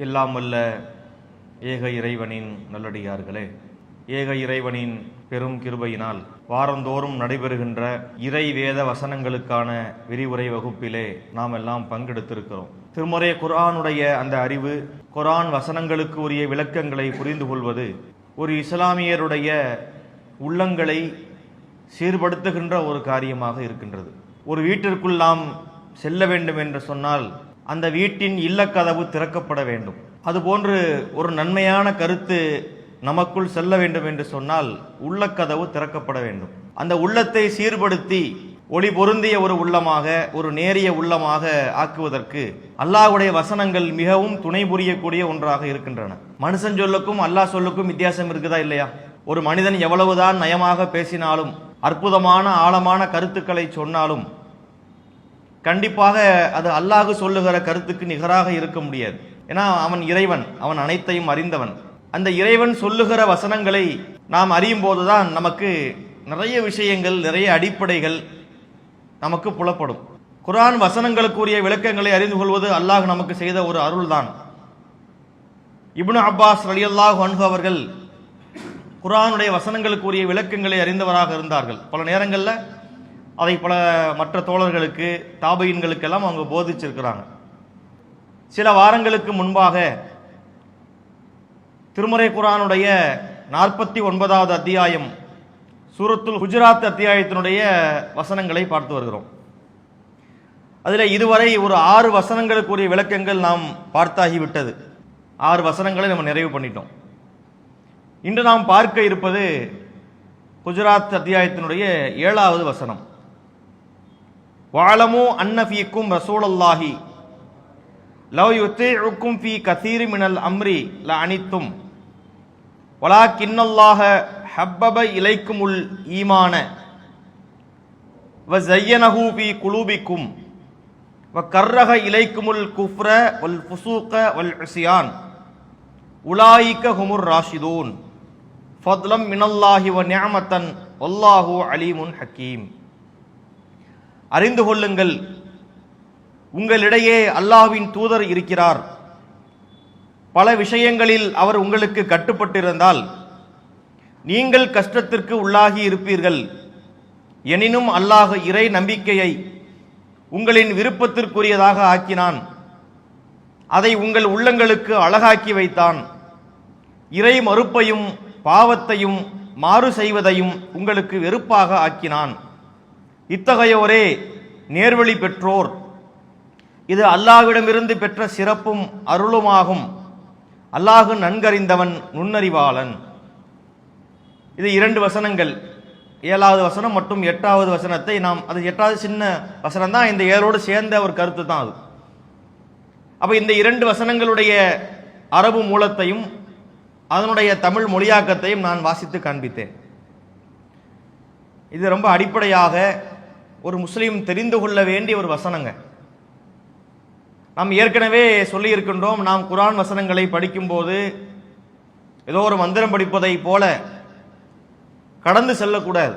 எல்லாம் வல்ல ஏக இறைவனின் நல்லடியார்களே, ஏக இறைவனின் பெரும் கிருபையினால் வாரந்தோறும் நடைபெறுகின்ற இறை வேத வசனங்களுக்கான விரிவுரை வகுப்பிலே நாம் எல்லாம் பங்கெடுத்திருக்கிறோம். திருமறை குர்ஆனுடைய அந்த அறிவு, குர்ஆன் வசனங்களுக்கு உரிய விளக்கங்களை புரிந்து கொள்வது ஒரு இஸ்லாமியருடைய உள்ளங்களை சீர்படுத்துகின்ற ஒரு காரியமாக இருக்கின்றது. ஒரு வீட்டிற்குள் நாம் செல்ல வேண்டும் என்று சொன்னால் அந்த வீட்டின் இல்லக்கதவு திறக்கப்பட வேண்டும். அதுபோன்று ஒரு நன்மையான கருத்து நமக்குள் செல்ல வேண்டும் என்று சொன்னால் உள்ளக்கதவு திறக்கப்பட வேண்டும். அந்த உள்ளத்தை சீர்படுத்தி ஒளி பொருந்திய ஒரு உள்ளமாக, ஒரு நேரிய உள்ளமாக ஆக்குவதற்கு அல்லாஹ்வுடைய வசனங்கள் மிகவும் துணை புரியக்கூடிய ஒன்றாக இருக்கின்றன. மனுஷன் சொல்லுக்கும் அல்லாஹ் சொல்லுக்கும் வித்தியாசம் இருக்குதா இல்லையா? ஒரு மனிதன் எவ்வளவுதான் நயமாக பேசினாலும், அற்புதமான ஆழமான கருத்துக்களை சொன்னாலும் கண்டிப்பாக அது அல்லாஹ் சொல்லுகிற கருத்துக்கு நிகராக இருக்க முடியாது. ஏன்னா அவன் இறைவன், அவன் அனைத்தையும் அறிந்தவன். அந்த இறைவன் சொல்லுகிற வசனங்களை நாம் அறியும் போதுதான் நமக்கு நிறைய விஷயங்கள், நிறைய அடிப்படைகள் நமக்கு புலப்படும். குர்ஆன் வசனங்களுக்குரிய விளக்கங்களை அறிந்து கொள்வது அல்லாஹ் நமக்கு செய்த ஒரு அருள்தான். இப்னு அப்பாஸ் ரலியல்லாஹு அன்ஹு அவர்கள் குர்ஆனுடைய வசனங்களுக்குரிய விளக்கங்களை அறிந்தவராக இருந்தார்கள். பல நேரங்களில் அதை பல மற்ற தோழர்களுக்கு, தாபீன்களுக்கெல்லாம் அவங்க போதிச்சிருக்கிறாங்க. சில வாரங்களுக்கு முன்பாக திருமறை குர்ஆனுடைய 49வது அத்தியாயம் சூரத்துல் ஹுஜராத் அத்தியாயத்தினுடைய வசனங்களை பார்த்து வருகிறோம். அதில் இதுவரை ஒரு 6 வசனங்களுக்குரிய விளக்கங்கள் நாம் பார்த்தாகிவிட்டது. 6 வசனங்களை நம்ம நிறைவு பண்ணிட்டோம். இன்று நாம் பார்க்க இருப்பது ஹுஜராத் அத்தியாயத்தினுடைய 7வது வசனம். வஅலமு அன்ன ஃபீக்கும் ரசூலல்லாஹி லவ் யுதீஉக்கும் ஃபீ கஸீரி மினல் அம்ரி லஅனித்தும் வலாக்கின்னல்லாஹ ஹப்பப இலைக்குமுல் ஈமான வஸய்யனஹு ஃபீ குலூபிக்கும் வகர்ரஹ இலைக்குமுல் குஃப்ர வல் ஃபுசூக வல் உஸ்யான் உலாயிக ஹுமுர் ராஷிதூன் ஃபத்லம் மினல்லாஹி வ நிஅமத்தன் வல்லாஹு அலீமுன் ஹக்கீம். அறிந்து கொள்ளுங்கள், உங்களிடையே அல்லாஹ்வின் தூதர் இருக்கிறார். பல விஷயங்களில் அவர் உங்களுக்கு கட்டுப்பட்டிருந்தால் நீங்கள் கஷ்டத்திற்கு உள்ளாகி இருப்பீர்கள். எனினும் அல்லாஹ் இறை நம்பிக்கையை உங்களின் விருப்பத்திற்குரியதாக ஆக்கினான். அதை உங்கள் உள்ளங்களுக்கு அழகாக்கி வைத்தான். இறை மறுப்பையும் பாவத்தையும் மாறு செய்வதையும் உங்களுக்கு வெறுப்பாக ஆக்கினான். இத்தகையோரே நேர்வழி பெற்றோர். இது அல்லாஹ்விடமிருந்து பெற்ற சிறப்பும் அருளுமாகும். அல்லாஹ் நன்கறிந்தவன், நுண்ணறிவாளன். இது 2 வசனங்கள். 7வது வசனம் மற்றும் 8வது வசனத்தை நாம், அது 8வது சின்ன வசனம் தான், இந்த 7ஓடு சேர்ந்த ஒரு கருத்து தான் அது. அப்ப இந்த 2 வசனங்களுடைய அரபு மூலத்தையும் அதனுடைய தமிழ் மொழியாக்கத்தையும் நான் வாசித்து காண்பித்தேன். இது ரொம்ப அடிப்படையாக ஒரு முஸ்லீம் தெரிந்து கொள்ள வேண்டிய ஒரு வசனங்க. நாம் ஏற்கனவே சொல்லி இருக்கின்றோம், நாம் குர்ஆன் வசனங்களை படிக்கும்போது ஏதோ ஒரு மந்திரம் படிப்பதை போல கடந்து செல்லக்கூடாது.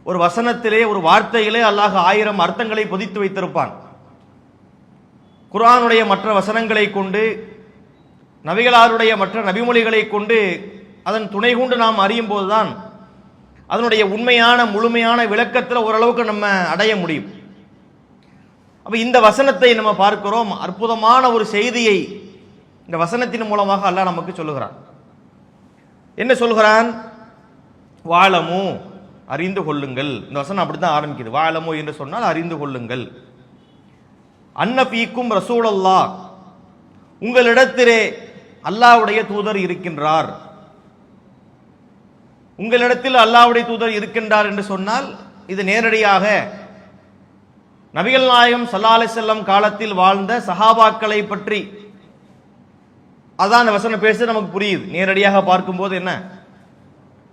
ஒரு வசனத்திலே, ஒரு வார்த்தையிலே அல்லாஹ் 1000 அர்த்தங்களை பொதித்து வைத்திருப்பான். குர்ஆனுடைய மற்ற வசனங்களை கொண்டு, நபிகளாருடைய மற்ற நபிமொழிகளை கொண்டு, அதன் துணை கொண்டு நாம் அறியும் போதுதான் அதனுடைய உண்மையான முழுமையான விளக்கத்தில் ஓரளவுக்கு நம்ம அடைய முடியும். அப்ப இந்த வசனத்தை நம்ம பார்க்கிறோம். அற்புதமான ஒரு செய்தியை இந்த வசனத்தின் மூலமாக அல்லாஹ் நமக்கு சொல்லுகிறான். என்ன சொல்கிறான்? வாழமு, அறிந்து கொள்ளுங்கள். இந்த வசனம் அப்படித்தான் ஆரம்பிக்குது. வாழமு என்று சொன்னால் அறிந்து கொள்ளுங்கள். அன்ன ஃபீக்கும் ரசூலல்லாஹ், உங்களிடத்திலே அல்லாஹ்வுடைய தூதர் இருக்கின்றார். உங்களிடத்தில் அல்லாஹ்வுடைய தூதர் இருக்கின்றார் என்று சொன்னால் இது நேரடியாக நபிகள் நாயகம் ஸல்லல்லாஹு அலைஹி வஸல்லம் காலத்தில் வாழ்ந்த சஹாபாக்களை பற்றி அதான் அந்த வசனம் பேசுறது நமக்கு புரியுது. நேரடியாக பார்க்கும்போது என்ன?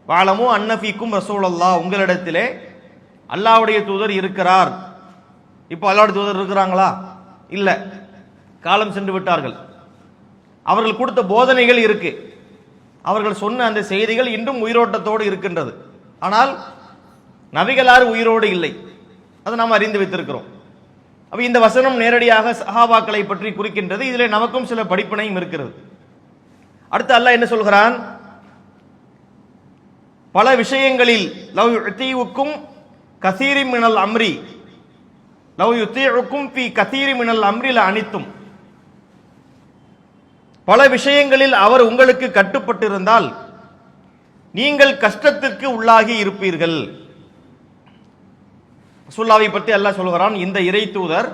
வஅலமு அன்ன ஃபீக்கும் ரசூலல்லாஹ், உங்களிடத்திலே அல்லாஹ்வுடைய தூதர் இருக்கிறார். இப்போ அல்லாஹ்வுடைய தூதர் இருக்கிறாங்களா? இல்ல, காலம் சென்று விட்டார்கள். அவர்கள் கொடுத்த போதனைகள் இருக்கு, அவர்கள் சொன்ன அந்த செய்திகள் இன்றும் உயிரோட்டத்தோடு இருக்கின்றது. ஆனால் நபிகளார் உயிரோடு இல்லை. அதை நாம் அறிந்து வைத்திருக்கிறோம். அப்ப இந்த வசனம் நேரடியாக சஹாபாக்களை பற்றி குறிக்கின்றது. இதில் நமக்கும் சில படிப்பினையும் இருக்கிறது. அடுத்து அல்லாஹ் என்ன சொல்கிறான்? பல விஷயங்களில் லவ் யுத்தீவுக்கும் கசீரி மினல் அம்ரி லவ் யுத்தீவுக்கும் ஃபீ கசீரி மினல் அம்ரில அனித்தும், பல விஷயங்களில் அவர் உங்களுக்கு கட்டுப்பட்டிருந்தால் நீங்கள் கஷ்டத்திற்கு உள்ளாகி இருப்பீர்கள். ரசூலுல்லாஹை பற்றி அல்லாஹ் சொல்கிறான், இந்த இறை தூதர்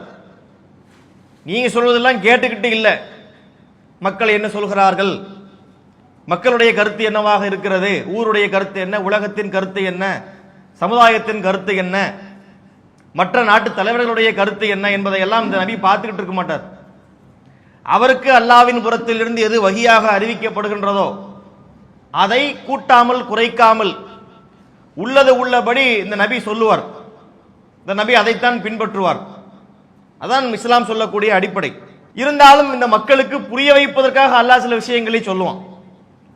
நீங்க சொல்வதெல்லாம் கேட்டுக்கிட்டு இல்லை, மக்கள் என்ன சொல்கிறார்கள், மக்களுடைய கருத்து என்னவாக இருக்கிறது, ஊருடைய கருத்து என்ன, உலகத்தின் கருத்து என்ன, சமுதாயத்தின் கருத்து என்ன, மற்ற நாட்டு தலைவர்களுடைய கருத்து என்ன என்பதை எல்லாம் இந்த நபி பார்த்துக்கிட்டு இருக்க மாட்டார். அவருக்கு அல்லாஹ்வின் புறத்திலிருந்து எது வஹியாக அறிவிக்கப்படுகின்றதோ அதை கூட்டாமல் குறைக்காமல் உள்ளது உள்ளபடி இந்த நபி சொல்லுவார். இந்த நபி அதைத்தான் பின்பற்றுவார். அதான் இஸ்லாம் சொல்லக்கூடிய அடிப்படை. இருந்தாலும் இந்த மக்களுக்கு புரிய வைப்பதற்காக அல்லாஹ் சில விஷயங்களை சொல்லுவான்.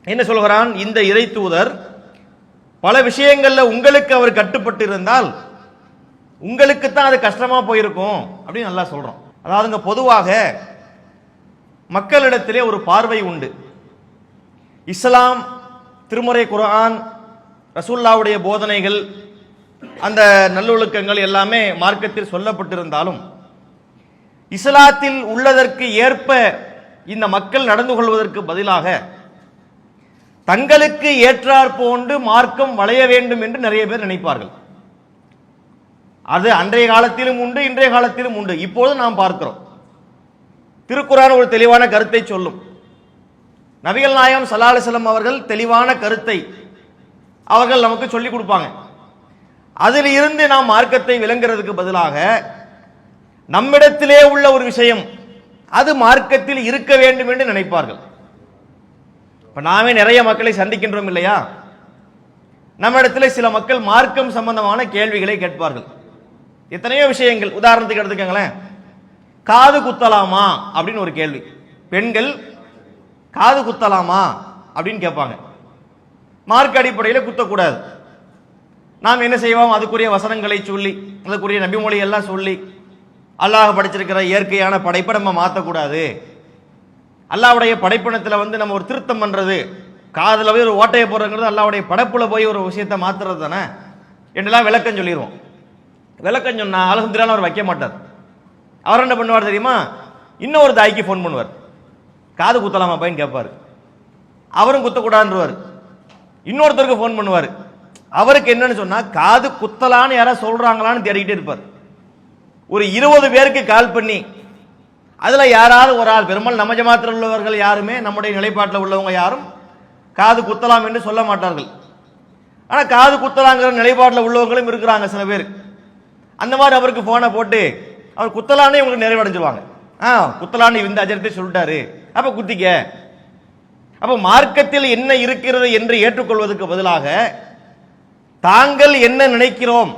என்ன சொல்கிறான்? இந்த இறை தூதர் பல விஷயங்கள்ல உங்களுக்கு அவர் கட்டுப்பட்டு இருந்தால் உங்களுக்கு தான் அது கஷ்டமா போயிருக்கும் அப்படின்னு நல்லா சொல்றோம். அதாவதுங்க பொதுவாக மக்களிடத்திலே ஒரு பார்வை உண்டு. இஸ்லாம், திருமறை குர்ஆன், ரசூலுல்லாஹ்வுடைய போதனைகள், அந்த நல்லொழுக்கங்கள் எல்லாமே மார்க்கத்தில் சொல்லப்பட்டிருந்தாலும் இஸ்லாத்தில் உள்ளதற்கு ஏற்ப இந்த மக்கள் நடந்து கொள்வதற்கு பதிலாக தங்களுக்கு ஏற்றாற் போன்று மார்க்கம் வளைய வேண்டும் என்று நிறைய பேர் நினைப்பார்கள். அது அன்றைய காலத்திலும் உண்டு, இன்றைய காலத்திலும் உண்டு. இப்போது நாம் பார்க்கிறோம். திருக்குர்ஆன் ஒரு தெளிவான கருத்தை சொல்லும். நபிகள் நாயகம் ஸல்லல்லாஹு அலைஹி வஸல்லம் அவர்கள் தெளிவான கருத்தை அவர்கள் நமக்கு சொல்லிக் கொடுப்பாங்க. அதில் இருந்து நாம் மார்க்கத்தை விளங்குறதுக்கு பதிலாக நம்மிடத்திலே உள்ள ஒரு விஷயம் அது மார்க்கத்தில் இருக்க வேண்டும் என்று நினைப்பார்கள். இப்ப நாமே நிறைய மக்களை சந்திக்கின்றோம் இல்லையா? நம்ம இடத்துல சில மக்கள் மார்க்கம் சம்பந்தமான கேள்விகளை கேட்பார்கள். எத்தனையோ விஷயங்கள். உதாரணத்துக்கு எடுத்துக்கங்களேன், காது குத்தலாமா அப்படின்னு ஒரு கேள்வி. பெண்கள் காது குத்தலாமா அப்படின்னு கேட்பாங்க. மார்க்க அடிப்படையில் குத்தக்கூடாது. நாம் என்ன செய்வோம்? அதுக்குரிய வசனங்களை சொல்லி, அதுக்குரிய நபிமொழி எல்லாம் சொல்லி, அல்லாஹ் படைச்சிருக்கிற இயற்கையான படைப்பை நம்ம மாற்றக்கூடாது, அல்லாஹ்வுடைய படைப்பினத்தில் நம்ம ஒரு திருத்தம் பண்றது, காதில் போய் ஒரு ஓட்டையை போடுறதுங்கிறது அல்லாஹ்வுடைய படைப்புல போய் ஒரு விஷயத்தை மாத்துறது தானே என்றெல்லாம் விளக்கம் சொல்லிடுவோம். விளக்கம் சொன்னா அல்ஹம்துலில்லாஹ் அவர் வைக்க மாட்டார். அவர் என்ன பண்ணுவார் தெரியுமா? இன்னொரு தாய்க்கு ஃபோன் பண்ணுவார், காது குத்தலாமா பையன் கேட்பாரு. அவரும் குத்தக்கூடாதுன்றவார். இன்னொருத்தருக்கு ஃபோன் பண்ணுவார். அவருக்கு என்னன்னு சொன்னா காது குத்தலான்னு யாராவது சொல்றாங்களான்னு தேடிக்கிட்டே இருப்பார். ஒரு 20 பேருக்கு கால் பண்ணி அதுல யாராவது ஒரு ஆள், பெரும்பாலும் நம்ம ஜமாத்தில் உள்ளவர்கள் யாருமே, நம்முடைய நிலைப்பாட்டில் உள்ளவங்க யாரும் காது குத்தலாம் என்று சொல்ல மாட்டார்கள். ஆனா காது குத்தலாங்கிற நிலைப்பாட்டில் உள்ளவர்களும் இருக்கிறாங்க சில பேர். அந்த மாதிரி அவருக்கு போனை போட்டு அவர் குத்தலானே இவங்களுக்கு நிறைவடைஞ்சிருவாங்க. குத்தலான்னு இந்த அஜரத்தை சொல்லிட்டாரு, அப்ப குத்திக்க. அப்ப மார்க்கத்தில் என்ன இருக்கிறது என்று ஏற்றுக்கொள்வதற்கு பதிலாக தாங்கள் என்ன நினைக்கிறோம்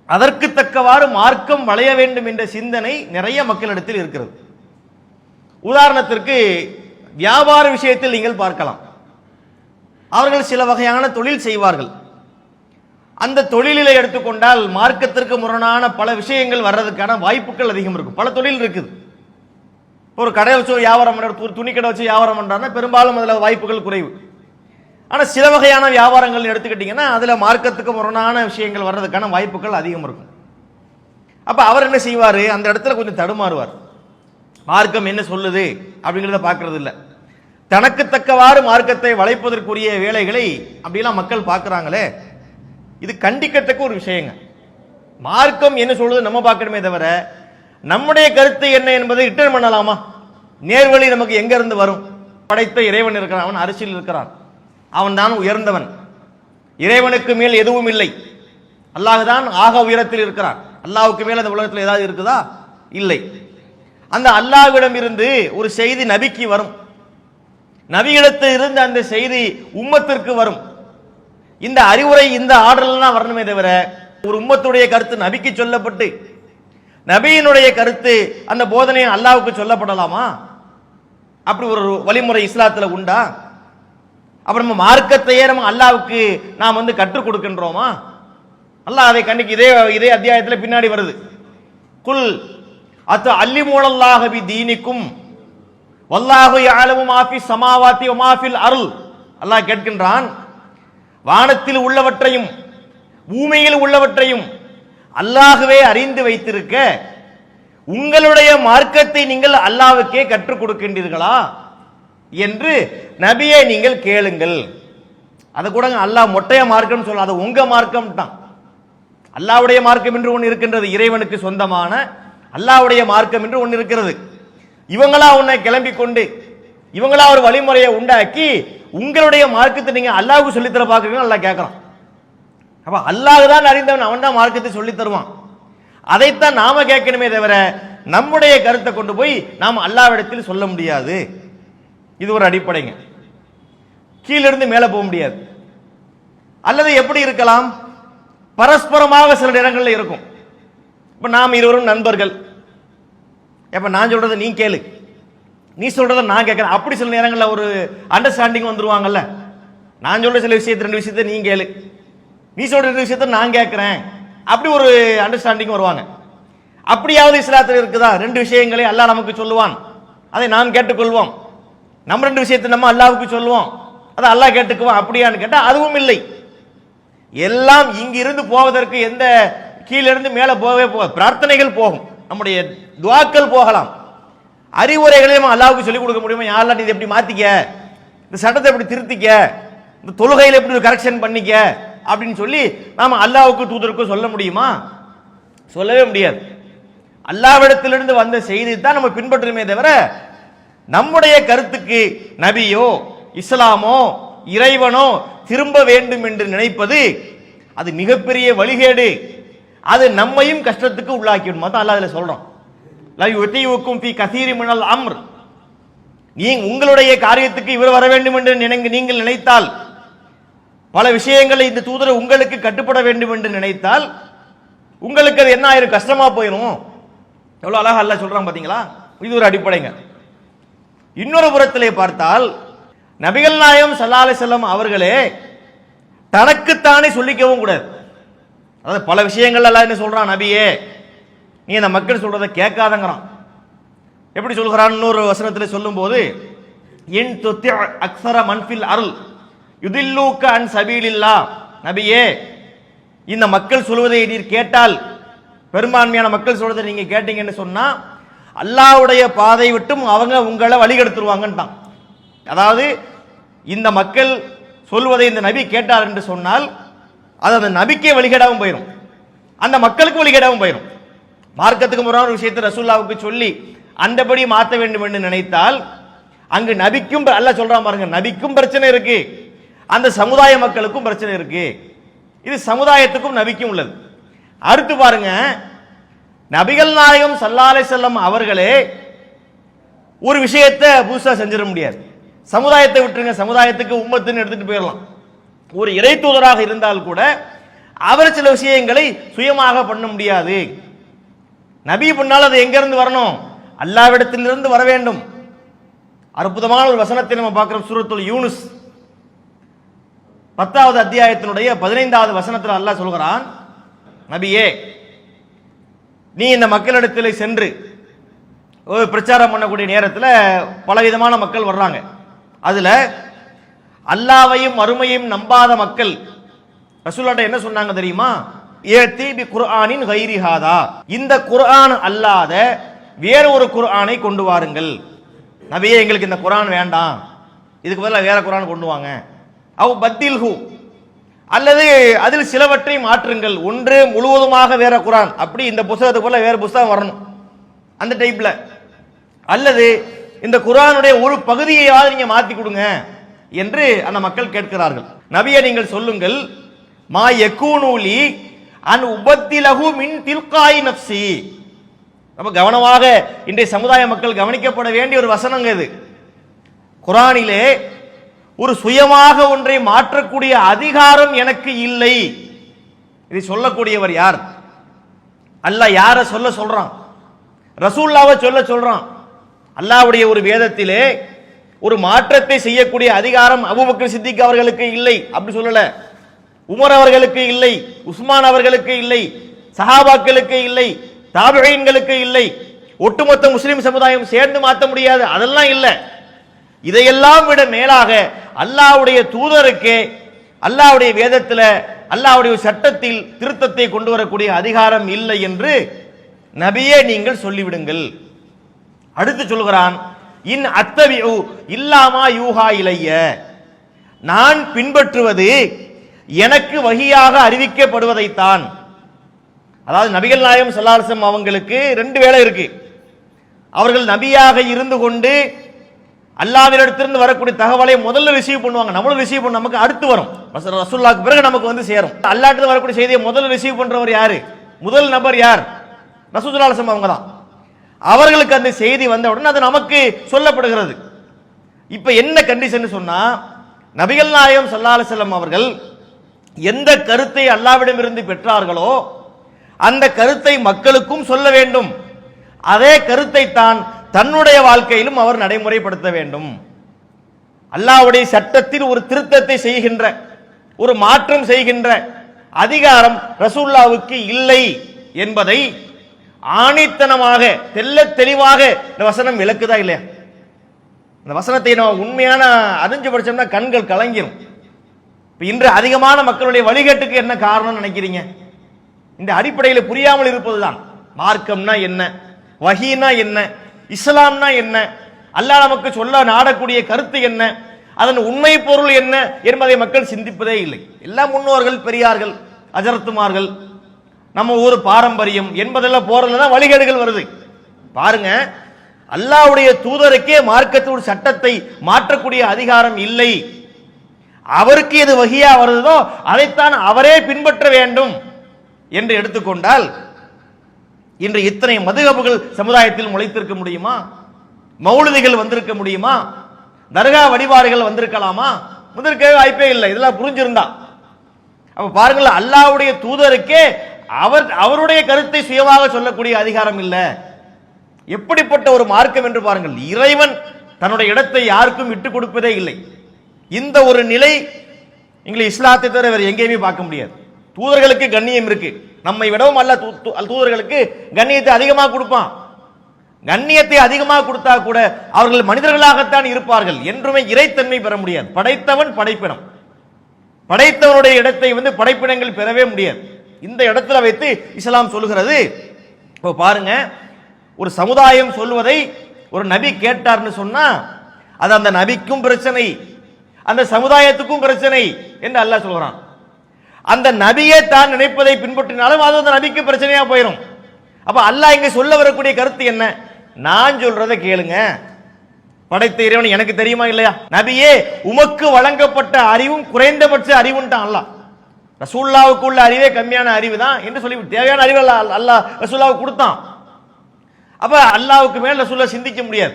அதற்கு தக்கவாறு மார்க்கம் வளைய வேண்டும் என்ற சிந்தனை நிறைய மக்களிடத்தில் இருக்கிறது. உதாரணத்திற்கு வியாபார விஷயத்தில் நீங்கள் பார்க்கலாம். அவர்கள் சில வகையான தொழில் செய்வார்கள். அந்த தொழிலை எடுத்துக்கொண்டால் மார்க்கத்திற்கு முரணான பல விஷயங்கள் வர்றதுக்கான வாய்ப்புகள் அதிகம் இருக்கும். பல தொழில் இருக்குது. ஒரு கடை வச்சு வியாபாரம் பண்ற, துணி கடை வச்சு வியாபாரம் பண்றாங்கன்னா பெரும்பாலும் அதுல வாய்ப்புகள் குறைவு. ஆனா சில வகையான வியாபாரங்கள் எடுத்துக்கிட்டீங்கன்னா அதுல மார்க்கத்துக்கு முரணான விஷயங்கள் வர்றதுக்கான வாய்ப்புகள் அதிகம் இருக்கும். அப்ப அவர் என்ன செய்வாரு? அந்த இடத்துல கொஞ்சம் தடுமாறுவார். மார்க்கம் என்ன சொல்லுது அப்படிங்கிறத பார்க்கறது இல்லை. தனக்கு தக்கவாறு மார்க்கத்தை வளைப்பதற்குரிய வேலைகளை அப்படிலாம் மக்கள் பார்க்கறாங்களே, இது கண்டிக்கத்தக்க ஒரு விஷயங்க. மார்க்கம் என்ன சொல்லுது நம்ம பார்க்கணுமே தவிர நம்முடைய கருத்து என்ன என்பதை ரிட்டர்ன் பண்ணலாமா? நேர்வழி நமக்கு எங்க இருந்து வரும்? படைத்த இறைவன் இருக்கிறான், அவன் அரசியல் இருக்கிறான், அவன் தான் உயர்ந்தவன், இறைவனுக்கு மேல் எதுவும் இல்லை, அல்லாஹ் தான் ஆக உயரத்தில் இருக்கிறான். அல்லாஹ்வுக்கு மேல் அந்த உலகத்தில் ஏதாவது இருக்குதா? இல்லை. அந்த அல்லாஹ்விடம் இருந்து ஒரு செய்தி நபிக்கு வரும், நபியிடத்தில் இருந்து அந்த செய்தி உம்மத்திற்கு வரும். இந்த அறிவுரை, இந்த ஆர்டர்ல தான் வரணுமே தவிர ஒரு உம்மத்துடைய கருத்து நபிக்கு சொல்லப்பட்டு நபியினுடைய கருத்து அந்த போதனை அல்லாஹ்வுக்கு சொல்லப்படலாமா? அப்படி ஒரு வழிமுறை இஸ்லாத்துல உண்டா? அப்புறம் நம்ம மார்க்கத்தையே நம்ம அல்லாஹ்வுக்கு நாம் கற்றுக் கொடுக்கின்றோமா? அல்லாஹ் அதை கண்டிக்கு. இதே அத்தியாயத்தில் பின்னாடி வருது, குல் அத்த அல்லிமூனல்லாஹ பி தீனிக்கும் வல்லாஹு யஅலமு மா ஃபி ஸமாவாத்தி வ மா ஃபில் அர்ல். அல்லாஹ் கேட்கின்றான், வானத்தில் உள்ளவற்றையும் பூமியில் உள்ளவற்றையும் அல்லாஹ்வே அறிந்து வைத்திருக்க உங்களுடைய மார்க்கத்தை நீங்கள் அல்லாஹ்வுக்கே கற்றுக் கொடுக்கின்றீர்களா என்று நபியே நீங்கள் கேளுங்கள். அதை கூட அல்லாஹ் மொட்டைய மார்க்கம் சொல்ல, அது உங்க மார்க்கம் தான். அல்லாஹ்வுடைய மார்க்கம் என்று ஒன்று இருக்கின்றது, இறைவனுக்கு சொந்தமான அல்லாஹ்வுடைய மார்க்கம் என்று ஒன்று இருக்கிறது. இவங்களா உன்னை கிளம்பி கொண்டு இவங்களா ஒரு வழிமுறையை உண்டாக்கி உங்களுடைய மார்க்கத்தை நீங்க அல்லாஹ்வுக்கு சொல்லித்தர பார்க்குறீங்க. அல்லாஹ் கேட்கறான். அப்ப அல்லாஹ் தான் அறிந்தவன், அவன் தான் மார்க்கத்தை சொல்லி தருவான். அதைத்தான் நாம கேட்கணுமே தவிர நம்முடைய கருத்தை கொண்டு போய் நாம் அல்லாஹ்விடத்தில் சொல்ல முடியாது. இது ஒரு அடிப்படைங்க. கீழிருந்து மேலே போக முடியாது. அல்லது எப்படி இருக்கலாம், பரஸ்பரமாக சில இடங்கள்ல இருக்கும். இப்ப நாம் இருவரும் நண்பர்கள், இப்ப நான் சொல்றதை நீ கேளு, நீ சொல்றதை நான் கேட்கிறேன், அப்படி சில நேரங்களில் ஒரு அண்டர்ஸ்டாண்டிங் வந்துருவாங்கல்ல. நான் சொல்ற சில விஷயத்தை, ரெண்டு விஷயத்தை நீ கேளு, நீ சொல்ற ரெண்டு விஷயத்தை நான் கேட்கிறேன், அப்படி ஒரு அண்டர்ஸ்டாண்டிங் வருவாங்க. அப்படியாவது இஸ்லாத்தில் இருக்குதா? ரெண்டு விஷயங்களை அல்லாஹ் நமக்கு சொல்லுவான், அதை நாம் கேட்டுக்கொள்வோம். நம்ம ரெண்டு விஷயத்தை நம்ம அல்லாஹ்வுக்கு சொல்லுவோம், அதை அல்லாஹ் கேட்டுக்குவான். அப்படியான்னு கேட்டா அதுவும் இல்லை. எல்லாம் இங்கிருந்து போவதற்கு எந்த கீழிருந்து மேலே போகவே பிரார்த்தனைகள் போகும், நம்முடைய துஆக்கள் போகலாம், அறிவுரைகளையும் அல்லாஹ்வுக்கு சொல்லிக் கொடுக்க முடியுமா? யாரெல்லாம் நீ எப்படி மாத்திக்க, இந்த சட்டத்தை எப்படி திருத்திக்க, இந்த தொழுகையில் எப்படி கரெக்ஷன் பண்ணிக்க அப்படின்னு சொல்லி நாம அல்லாஹ்வுக்கு தூதருக்கு சொல்ல முடியுமா? சொல்லவே முடியாது. அல்லாஹ்விடத்திலிருந்து வந்த செய்தி தான் நம்ம பின்பற்றுமே தவிர நம்முடைய கருத்துக்கு நபியோ இஸ்லாமோ இறைவனோ திரும்ப வேண்டும் என்று நினைப்பது அது மிகப்பெரிய வழிகேடு. அது நம்மையும் கஷ்டத்துக்கு உள்ளாக்கிடும். அல்லாஹ் அதுல சொல்றோம், லா யுதீவுக்கும் ஃபீ கஸீரி மினல் அம்ர். நீங்க உங்களுடைய காரியத்துக்கு இவர் வர வேண்டும் என்று நீங்கள் நினைத்தால், பல விஷயங்களை இந்த தூதர் உங்களுக்கு கட்டுப்பட வேண்டும் என்று நினைத்தால் உங்களுக்கு அது என்ன ஆயிரும், கஷ்டமா போயிடும். எவ்வளவு அழகா அல்லாஹ் சொல்றான் பாத்தீங்களா? இது ஒரு அடிப்படைங்க. இன்னொரு புறத்திலே பார்த்தால் நபிகள் நாயகம் ஸல்லல்லாஹு அலைஹி வஸல்லம் அவர்களே தனக்குத்தானே சொல்லிக்கவும் கூடாது. அதாவது பல விஷயங்கள் எல்லாம் என்ன சொல்றான், நபியே நீ அந்த மக்கள் சொல்றதை கேட்காதங்கிறான். எப்படி சொல்கிறான்? இன்னொரு வசனத்தில் சொல்லும் போது, இன் துத்தி அக்ஸர மன்ஃபில் அருள் யுதில்லூக்க அன் சபீலில்லாஹ். நபியே இந்த மக்கள் சொல்வதை நீர் கேட்டால், பெரும்பான்மையான மக்கள் சொல்வதை நீங்க கேட்டீங்கன்னு சொன்னா அல்லாஹ்வுடைய பாதை விட்டும் அவங்க உங்களை வழிகெடுத்துருவாங்கன்ட்டான். அதாவது இந்த மக்கள் சொல்வதை இந்த நபி கேட்டார் என்று சொன்னால் அது அந்த நபிக்கே வழிகேடாவும் போயிடும், அந்த மக்களுக்கு வழிகேடாவும் போயிடும். மார்க்கத்துக்கு முறையான ஒரு விஷயத்தை ரசூலுல்லாஹ்வுக்கு சொல்லி அந்தபடி மாற்ற வேண்டும் என்று நினைத்தால் அங்கு நபிக்கும் அல்லாஹ் சொல்றான் பாருங்க, நபிக்கும் பிரச்சனை இருக்கு, அந்த சமுதாய மக்களுக்கும் பிரச்சனை இருக்கு. இது சமுதாயத்துக்கும் நபிக்கும் உள்ளது. அடுத்து பாருங்க, நபிகள் நாயகம் ஸல்லல்லாஹு அலைஹி வஸல்லம் அவர்களே ஒரு விஷயத்தை புதுசா செஞ்சிட முடியாது. சமுதாயத்தை விட்டுருங்க, சமுதாயத்துக்கு உம்மத்துன்னு எடுத்துட்டு போயிடலாம். ஒரு இறை தூதராக இருந்தால் கூட அவர் சில விஷயங்களை சுயமாக பண்ண முடியாது. நபி பண்ணால் அது எங்க இருந்து வரணும், அல்லாஹ்விடத்திலிருந்து வர வேண்டும். அற்புதமான ஒரு வசனத்தை நம்ம பார்க்கிறோம். சூரத்துல் யூனுஸ் 10வது அத்தியாயத்தினுடைய 15வது வசனத்தில் அல்லாஹ் சொல்கிறான், நபியே நீ இந்த மக்களிடத்தில் சென்று ஒரு பிரச்சாரம் பண்ணக்கூடிய நேரத்தில் பலவிதமான மக்கள் வர்றாங்க. அதுல அல்லாஹ்வையும் மறுமையும் நம்பாத மக்கள் ரசூலுல்லாஹ் என்ன சொன்னாங்க தெரியுமா? ஏத்தி பி குர்ஆனின் கைரி ஹாதா, இந்த குர்ஆன் அல்லாத வேற ஒரு குர்ஆனை கொண்டு வாருங்கள். நபியே எங்களுக்கு இந்த குர்ஆன் வேண்டாம், இதுக்கு பதிலாக வேற குர்ஆன் கொண்டு வாங்க. அவ் பத்தில்ஹு, அல்லது அதில் சிலவற்றை மாற்றுங்கள், ஒன்று முழுவதுமாக வேற குர்ஆன், அப்படி இந்த புத்தகத்துக்கு போல வேற புத்தகம் வரணும் அந்த டைப்ல, அல்லது இந்த குர்ஆனுடைய ஒரு பகுதியையாவது நீங்க மாத்தி கொடுங்க என்று அந்த மக்கள் கேட்கிறார்கள். நபியே நீங்கள் சொல்லுங்கள், மா யகூனுலி அன் உபத்திலஹு மின் தில்காய் நஃப்ஸி. ரொம்ப கவனமாக இன்றைய சமுதாய மக்கள் கவனிக்கப்பட வேண்டிய ஒரு வசனங்க இது. குர்ஆனிலே ஒரு சுயமாக ஒன்றை மாற்றக்கூடிய அதிகாரம் எனக்கு இல்லை. இதை சொல்லக்கூடியவர் யார்? அல்லாஹ் யார சொல்றான்? ரசூலுல்லாஹ்வை சொல்றான். அல்லாஹ்வுடைய ஒரு வேதத்திலே ஒரு மாற்றத்தை செய்யக்கூடிய அதிகாரம் அபூபக்கர் சித்திக் அவர்களுக்கு இல்லை, அப்படி சொல்லல. உமர் அவர்களுக்கு இல்லை, உஸ்மான் அவர்களுக்கு இல்லை, சஹாபாக்களுக்கு இல்லை, தாபிஈன்களுக்கு இல்லை. ஒட்டுமொத்த முஸ்லிம் சமுதாயம் சேர்ந்து மாற்ற முடியாது, அதெல்லாம் இல்லை. இதையெல்லாம் விட மேலாக அல்லாஹ்வுடைய தூதருக்கு அல்லாஹ்வுடைய வேதத்தில் அல்லாஹ்வுடைய சட்டத்தில் திருத்தத்தை கொண்டு வரக்கூடிய அதிகாரம் இல்லை என்று நபியே நீங்கள் சொல்லிவிடுங்கள். அடுத்து சொல்கிறான், இன் அத்தபிஉ இல்லாமா யூஹா இலைய, நான் பின்பற்றுவது எனக்கு வஹியாக அறிவிக்கப்படுவதைத்தான். அதாவது நபிகள் நாயகம் ஸல்லல்லாஹு அலைஹி வஸல்லம் அவங்களுக்கு ரெண்டு வேலை இருக்கு. அவர்கள் நபியாக இருந்து கொண்டு அல்லாஹ்விடத்திலிருந்து வரக்கூடிய தகவலை முதல்ல ரிசீவ் பண்ணுவாங்க, நம்மளும் ரிசீவ் பண்ண நமக்கு அடுத்து வரும், ரசூலுல்லாஹ்க்கு பிறகு நமக்கு வந்து சேரும். அல்லாஹ்விடத்துல வரக்கூடிய செய்தியை முதல்ல ரிசீவ் பண்றவர் யாரு? முதல் நபர் யார்? ரசூலுல்லாஹி ஸல்லல்லாஹு அலைஹி வஸல்லம் அவங்க தான். அவர்களுக்கு அந்த செய்தி வந்த உடனே அது நமக்கு சொல்லப்படுகிறது. இப்ப என்ன கண்டிஷன் சொன்னா, நபிகள் நாயகம் ஸல்லல்லாஹு அலைஹி வஸல்லம் அவர்கள் எந்த கருத்தை அல்லாஹ்விடமிருந்து பெற்றார்களோ அந்த கருத்தை மக்களுக்கும் சொல்ல வேண்டும். அதே கருத்தை தான் தன்னுடைய வாழ்க்கையிலும் அவர் நடைமுறைப்படுத்த வேண்டும். அல்லாஹ்வுடைய சட்டத்தில் ஒரு திருத்தத்தை செய்கின்ற, ஒரு மாற்றம் செய்கின்ற அதிகாரம் ரசூலுல்லாஹ்வுக்கு இல்லை என்பதை ஆணித்தனமாக தெல்ல தெளிவாக இந்த வசனம் விளக்குதா இல்லையா? இந்த வசனத்தை நம்ம உண்மையான அறிஞ்சு படிச்சோம்னா கண்கள் கலங்கிரும். இன்று அதிகமான மக்களுடைய வழிகேட்டுக்கு என்ன காரணம் நினைக்கிறீங்க? இந்த அடிப்படையில் புரியாமல் இருப்பதுதான். மார்க்கம்னா என்ன, வஹீனா என்ன, இஸ்லாம்னா என்ன, அல்லாஹ் நமக்கு சொல்ல நாடக்கூடிய கருத்து என்ன, அதன் உண்மை பொருள் என்ன என்பதை மக்கள் சிந்திப்பதே இல்லை. எல்லா முன்னோர்கள், பெரியார்கள், அஜரத்துமார்கள், நம்ம ஊர் பாரம்பரியம் என்பதெல்லாம் போறதுல தான் வழிகேடுகள் வருது. பாருங்க, அல்லாஹ்வுடைய தூதருக்கே மார்க்கத்தோட சட்டத்தை மாற்றக்கூடிய அதிகாரம் இல்லை. அவருக்கு எது வஹியா வருதோ அதைத்தான் அவரே பின்பற்ற வேண்டும் என்று எடுத்துக்கொண்டால் இன்று இத்தனை மதுஹபுகள் சமுதாயத்தில் முளைத்திருக்க முடியுமா? மௌலிதிகள் வந்திருக்க முடியுமா? தர்கா வழிபாடுகள் வந்திருக்கலாமா? வந்திருக்கவே வாய்ப்பே இல்லை. இதெல்லாம் புரிஞ்சிருந்தா அப்ப பாருங்கள், அல்லாஹ்வுடைய தூதருக்கே அவருடைய கருத்தை சுயமாக சொல்லக்கூடிய அதிகாரம் இல்லை. எப்படிப்பட்ட ஒரு மார்க்கம் என்று பாருங்கள். இறைவன் தன்னுடைய இடத்தை யாருக்கும் விட்டுக் கொடுப்பதே இல்லை. இந்த ஒரு நிலை இங்கே இஸ்லாத்தை தவிர வேறு எங்கேயுமே பார்க்க முடியாது. தூதர்களுக்கு கண்ணியம் இருக்கு, நம்மை விடவும் அல்ல தூதர்களுக்கு கண்ணியத்தை அதிகமாக கொடுப்பான். கண்ணியத்தை அதிகமாக கொடுத்தா கூட அவர்கள் மனிதர்களாகத்தான் இருப்பார்கள், என்றுமே இறைத்தன்மை பெற முடியாது. படைத்தவன் படைப்பினம், படைத்தவனுடைய இடத்தை படைப்பினங்கள் பெறவே முடியாது. இந்த இடத்துல வைத்து இஸ்லாம் சொல்லுகிறது. இப்போ பாருங்க, ஒரு சமுதாயம் சொல்வதை ஒரு நபி கேட்டார்னு சொன்னா அது அந்த நபிக்கும் பிரச்சனை, அந்த சமுதாயத்துக்கும் பிரச்சனை என்று அல்லாஹ் சொல்கிறான். அந்த நபியே தான் நினைப்பதை பின்பற்றினாலும் அது அந்த நபிக்கு பிரச்சனையா போயிடும். அப்ப அல்லாஹ் இங்க சொல்ல வரக்கூடிய கருத்து என்ன? நான் சொல்றதை கேளுங்க, படைத்த இறைவன் எனக்கு தெரியுமா இல்லையா? நபியே, உமக்கு வழங்கப்பட்ட அறிவும் குறைந்தபட்ச அறிவுன்ட்டான் அல்லாஹ். ரசூலுல்லாஹ்வுக்கு உள்ள அறிவே கம்மியான அறிவு தான் என்று சொல்லி தேவையான அறிவு அல்லாஹ் ரசூலுல்லாஹ்வுக்கு கொடுத்தான். அப்ப அல்லாஹ்வுக்கு மேல் ரசூலுல்லாஹ் சிந்திக்க முடியாது,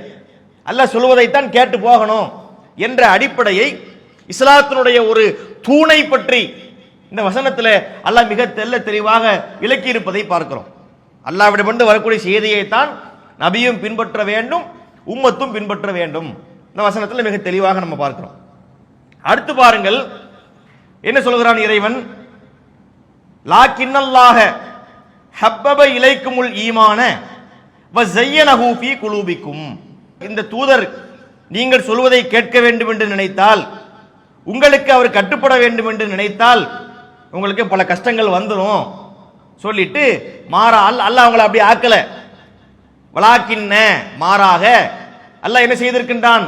அல்லாஹ் சொல்வதைத்தான் கேட்டு போகணும் என்ற அடிப்படையை இஸ்லாத்தினுடைய ஒரு தூணை பற்றி இந்த வசனத்தில் அல்லாஹ் மிக தெல்ல தெளிவாக விளக்கி இருப்பதை பார்க்கிறோம். அல்லாஹ்விடமிருந்து வரக்கூடிய செய்தியை தான் நபியும் பின்பற்ற வேண்டும், உம்மத்தும் பின்பற்ற வேண்டும். இந்த வசனத்தில் மிக தெளிவாக நம்ம பார்க்கிறோம். அடுத்து பாருங்கள், என்ன சொல்கிறான் இறைவன்? லாக்கின்னல்லாஹ ஹப்பப இலைக்குமுல் ஈமான வ ஸய்யனஹு ஃபீ குலூபிக்கும். இந்த தூதர் நீங்கள் சொல்வதை கேட்க வேண்டும் என்று நினைத்தால், உங்களுக்கு அவர் கட்டுப்பட வேண்டும் என்று நினைத்தால் உங்களுக்கு பல கஷ்டங்கள் வந்துடும் சொல்லிட்டு மாறா அல்லாஹ் அவங்களை அப்படி ஆக்கல. வலாக்கின்ன மாறாக அல்லாஹ் என்ன செய்திருக்கின்றான்?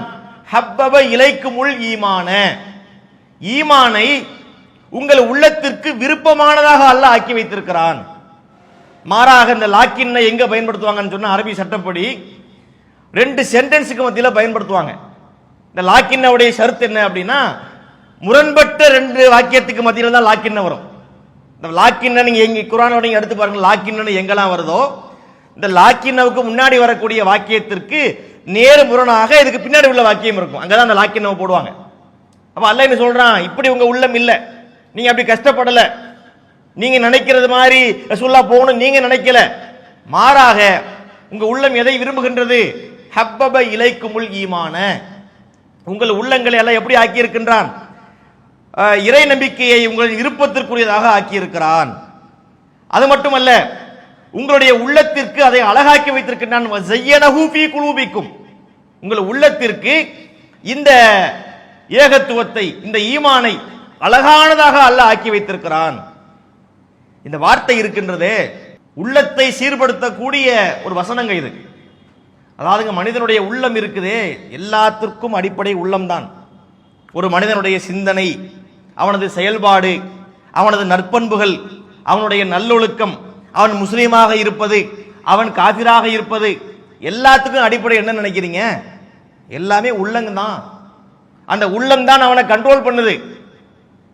ஹப்பப இலைக்குமுல் ஈமான, ஈமானை உங்கள் உள்ளத்திற்கு விருப்பமானதாக அல்லாஹ் ஆக்கி வைத்திருக்கிறான். மாறாக இந்த லாக்கின்னை எங்க பயன்படுத்துவாங்கன்னு சொன்னா அரபி சட்டப்படி ரெண்டு சென்டென்ஸுக்கு மத்தியில் பயன்படுத்துவாங்க. இந்த லாக்கின்னுடைய ஷர்த் என்ன அப்படின்னா, முரண்பட்ட ரெண்டு வாக்கியத்துக்கு மத்தியில் தான் லாக்கின்ன வரும். இந்த லாக்கின்ன நீங்க எங்க குர்ஆனோட நீங்க எடுத்து பாருங்க, லாக்கின்ன எங்கெல்லாம் வருதோ இந்த லாக்கின்னவுக்கு முன்னாடி வரக்கூடிய வாக்கியத்திற்கு நேர் முரணாக இதுக்கு பின்னாடி உள்ள வாக்கியம் இருக்கும், அங்கதான் அந்த லாக்கின்னவை போடுவாங்க. அப்ப அல்லாஹ் என்ன சொல்றான்? இப்படி உங்க உள்ளம் இல்ல, நீங்க அப்படி கஷ்டப்படல, நீங்க நினைக்கிறது மாதிரி ரசூலுல்லாஹ் போகணும் நீங்க நினைக்கல, மாறாக உங்க உள்ளம் எதை விரும்புகின்றது? ஹப்பப இலைக்குமுல் ஈமான, உங்கள் உள்ளங்களை எல்லாம் எப்படி ஆக்கி இருக்கின்றான்? இறை நம்பிக்கையை உங்கள் விருப்பத்திற்குரியதாக ஆக்கி இருக்கிறான். அது மட்டுமல்ல, உங்களுடைய உள்ளத்திற்கு அதை அழகாக்கி வைத்திருக்கின்றான். உங்கள் உள்ளத்திற்கு இந்த ஏகத்துவத்தை, இந்த ஈமானை அழகானதாக அல்லாஹ் ஆக்கி வைத்திருக்கிறான். இந்த வார்த்தை இருக்கின்றதே, உள்ளத்தை சீர்படுத்தக்கூடிய ஒரு வசனங்க இது. அதாவது மனிதனுடைய உள்ளம் இருக்குதே, எல்லாத்திற்கும் அடிப்படை உள்ளம்தான். ஒரு மனிதனுடைய சிந்தனை, அவனது செயல்பாடு, அவனது நற்பண்புகள், அவனுடைய நல்லொழுக்கம், அவன் முஸ்லீமாக இருப்பது, அவன் காபிராக இருப்பது, எல்லாத்துக்கும் அடிப்படை என்ன நினைக்கிறீங்க? எல்லாமே உள்ளம்தான். அந்த உள்ளம் தான் அவனை கண்ட்ரோல் பண்ணுது.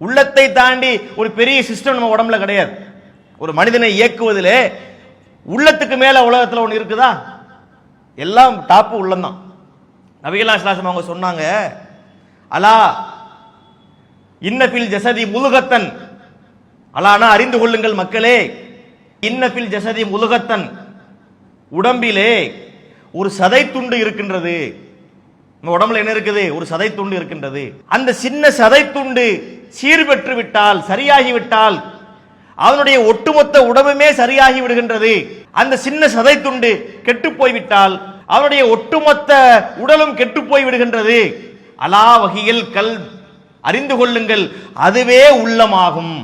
உள்ளத்தை தாண்டி ஒரு பெரிய சிஸ்டம் நம்ம உடம்புல கிடையாது. ஒரு மனிதனை இயக்குவதிலே உள்ளத்துக்கு மேல உலகத்தில் ஒன்று இருக்குதா? எல்லாம் டாப்பு உள்ளம்தான். நபிகள் ஸல்லல்லாஹு அவங்க சொன்னாங்க, அலா இன்னபில் ஜஸதி முலுகத்தன், அலானா அறிந்து கொள்ளுங்கள் மக்களே, இன்னபில் ஜஸதி முலுகத்தன், உடம்பிலே ஒரு சதை துண்டு இருக்கின்றது. நம்ம உடம்புல என்ன இருக்குது? ஒரு சதை துண்டு இருக்கின்றது. அந்த சின்ன சதை துண்டு சீர்பெற்று விட்டால், சரியாகி விட்டால், அவனுடைய ஒட்டுமொத்த உடம்புமே சரியாகி விடுகின்றது. அந்த சின்ன சதை துண்டு கெட்டு போய்விட்டால் அவனுடைய ஒட்டுமொத்த உடலும் கெட்டு போய் விடுகின்றது. அலா வகியில் கல், அறிந்து கொள்ளுங்கள், அதுவே உள்ளமாகும்.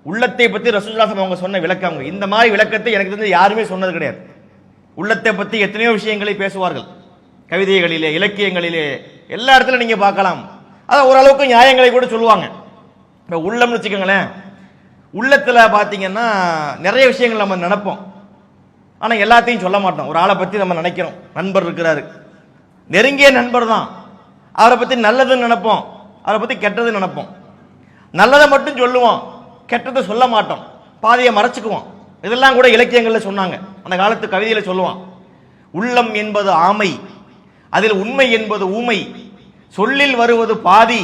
உள்ளத்தை பத்தி ரசூலுல்லாஹி அவங்க சொன்ன விளக்கம், இந்த மாதிரி விளக்கத்தை எனக்கு தெரிஞ்சு யாருமே சொன்னது கிடையாது. உள்ளத்தை பத்தி எத்தனையோ விஷயங்களை பேசுவார்கள், கவிதைகளிலே, இலக்கியங்களிலே, எல்லா இடத்துல நீங்க பார்க்கலாம். அதான் ஓரளவுக்கு நியாயங்களை கூட சொல்லுவாங்க. இப்போ உள்ளம்னு வச்சுக்கோங்களேன், உள்ளத்துல பாத்தீங்கன்னா நிறைய விஷயங்கள் நம்ம நினைப்போம், ஆனா எல்லாத்தையும் சொல்ல மாட்டோம். ஒரு ஆளை பத்தி நம்ம நினைக்கிறோம், நண்பர் இருக்கிறாரு, நெருங்கிய நண்பர் தான், அவரை பத்தி நல்லதுன்னு நினைப்போம், அவரை பத்தி கெட்டது நினைப்போம். நல்லதை மட்டும் சொல்லுவோம், கெட்டதை சொல்ல மாட்டோம், பாதியை மறைச்சுக்குவோம். இதெல்லாம் கூட இலக்கியங்கள்ல சொன்னாங்க, அந்த காலத்து கவிதையில சொல்லுவான். உள்ளம் என்பது ஆமை, அதில் உண்மை என்பது ஊமை, சொல்லில் வருவது பாதி,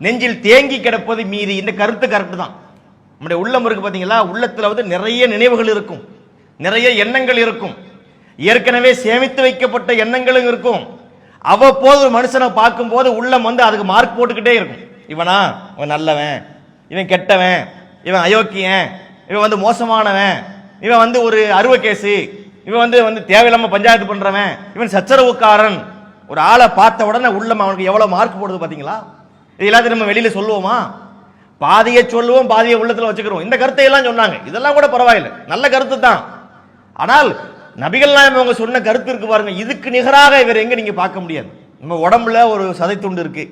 நெஞ்சில் தேங்கி கிடப்பது மீதி. இந்த கருத்து கரெக்ட் தான். நம்முடைய உள்ளம் இருக்கு பாத்தீங்களா, உள்ளத்துல நிறைய நினைவுகள் இருக்கும், நிறைய எண்ணங்கள் இருக்கும், ஏற்கனவே சேமித்து வைக்கப்பட்ட எண்ணங்களும் இருக்கும். அவ்வப்போது ஒரு மனுஷனை பார்க்கும் போது உள்ளம் அதுக்கு மார்க் போட்டுக்கிட்டே இருக்கும். இவனா, இவன் நல்லவன், இவன் கெட்டவன், இவன் அயோக்கியன், இவன் மோசமானவன், இவன் ஒரு அருவ கேசு, இவன் தேவையில்லாம பஞ்சாயத்து பண்றவன், இவன் சச்சரவுக்காரன். ஒரு ஆளை பார்த்த உடனே உள்ளம் அவனுக்கு எவ்வளவு மார்க் போடுது பாத்தீங்களா? இது எல்லாத்தையும் நம்ம வெளியில சொல்லுவோமா? பாதியை சொல்லுவோம், பாதியை உள்ளத்துல வச்சுக்கிறோம். இந்த கருத்தை எல்லாம் சொன்னாங்க, இதெல்லாம் கூட பரவாயில்லை, நல்ல கருத்து தான். ஆனால் நபிகள் நாயகம் அவங்க சொன்ன கருத்து இருக்கு பாருங்க, இதுக்கு நிகராக இவர் எங்க நீங்க பார்க்க முடியாது. நம்ம உடம்புல ஒரு சதை துண்டு இருக்கு,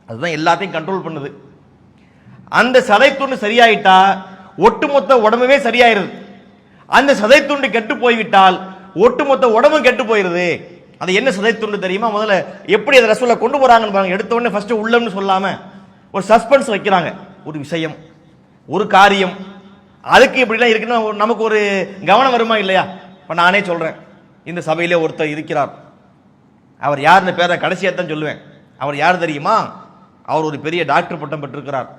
அதுதான் எல்லாத்தையும் கண்ட்ரோல் பண்ணுது. அந்த சதை துண்டு சரியாயிட்டா ஒட்டுமொத்த உடம்புமே சரியாயிருது. அந்த சதை துண்டு கெட்டு போய்விட்டால் ஒட்டுமொத்த உடம்பும் கெட்டு போயிருது. அது என்ன சதை துண்டு தெரியுமா? முதல்ல எப்படி அதை ரசூலை கொண்டு போறாங்கன்னு பாருங்க. எடுத்த உடனே ஃபர்ஸ்ட் உள்ளம்னு சொல்லாம ஒரு சஸ்பென்ஸ் வைக்கிறாங்க. ஒரு விஷயம், ஒரு காரியம், அதுக்கு இப்படிலாம் இருக்குன்னா நமக்கு ஒரு கவனம் வருமா இல்லையா? இப்போ நானே சொல்றேன், இந்த சபையிலே ஒருத்தர் இருக்கிறார், அவர் யாருன்னு பேரை கடைசியாக தான் சொல்லுவேன். அவர் யார் தெரியுமா? அவர் ஒரு பெரிய டாக்டர் பட்டம் பெற்றிருக்கிறார்.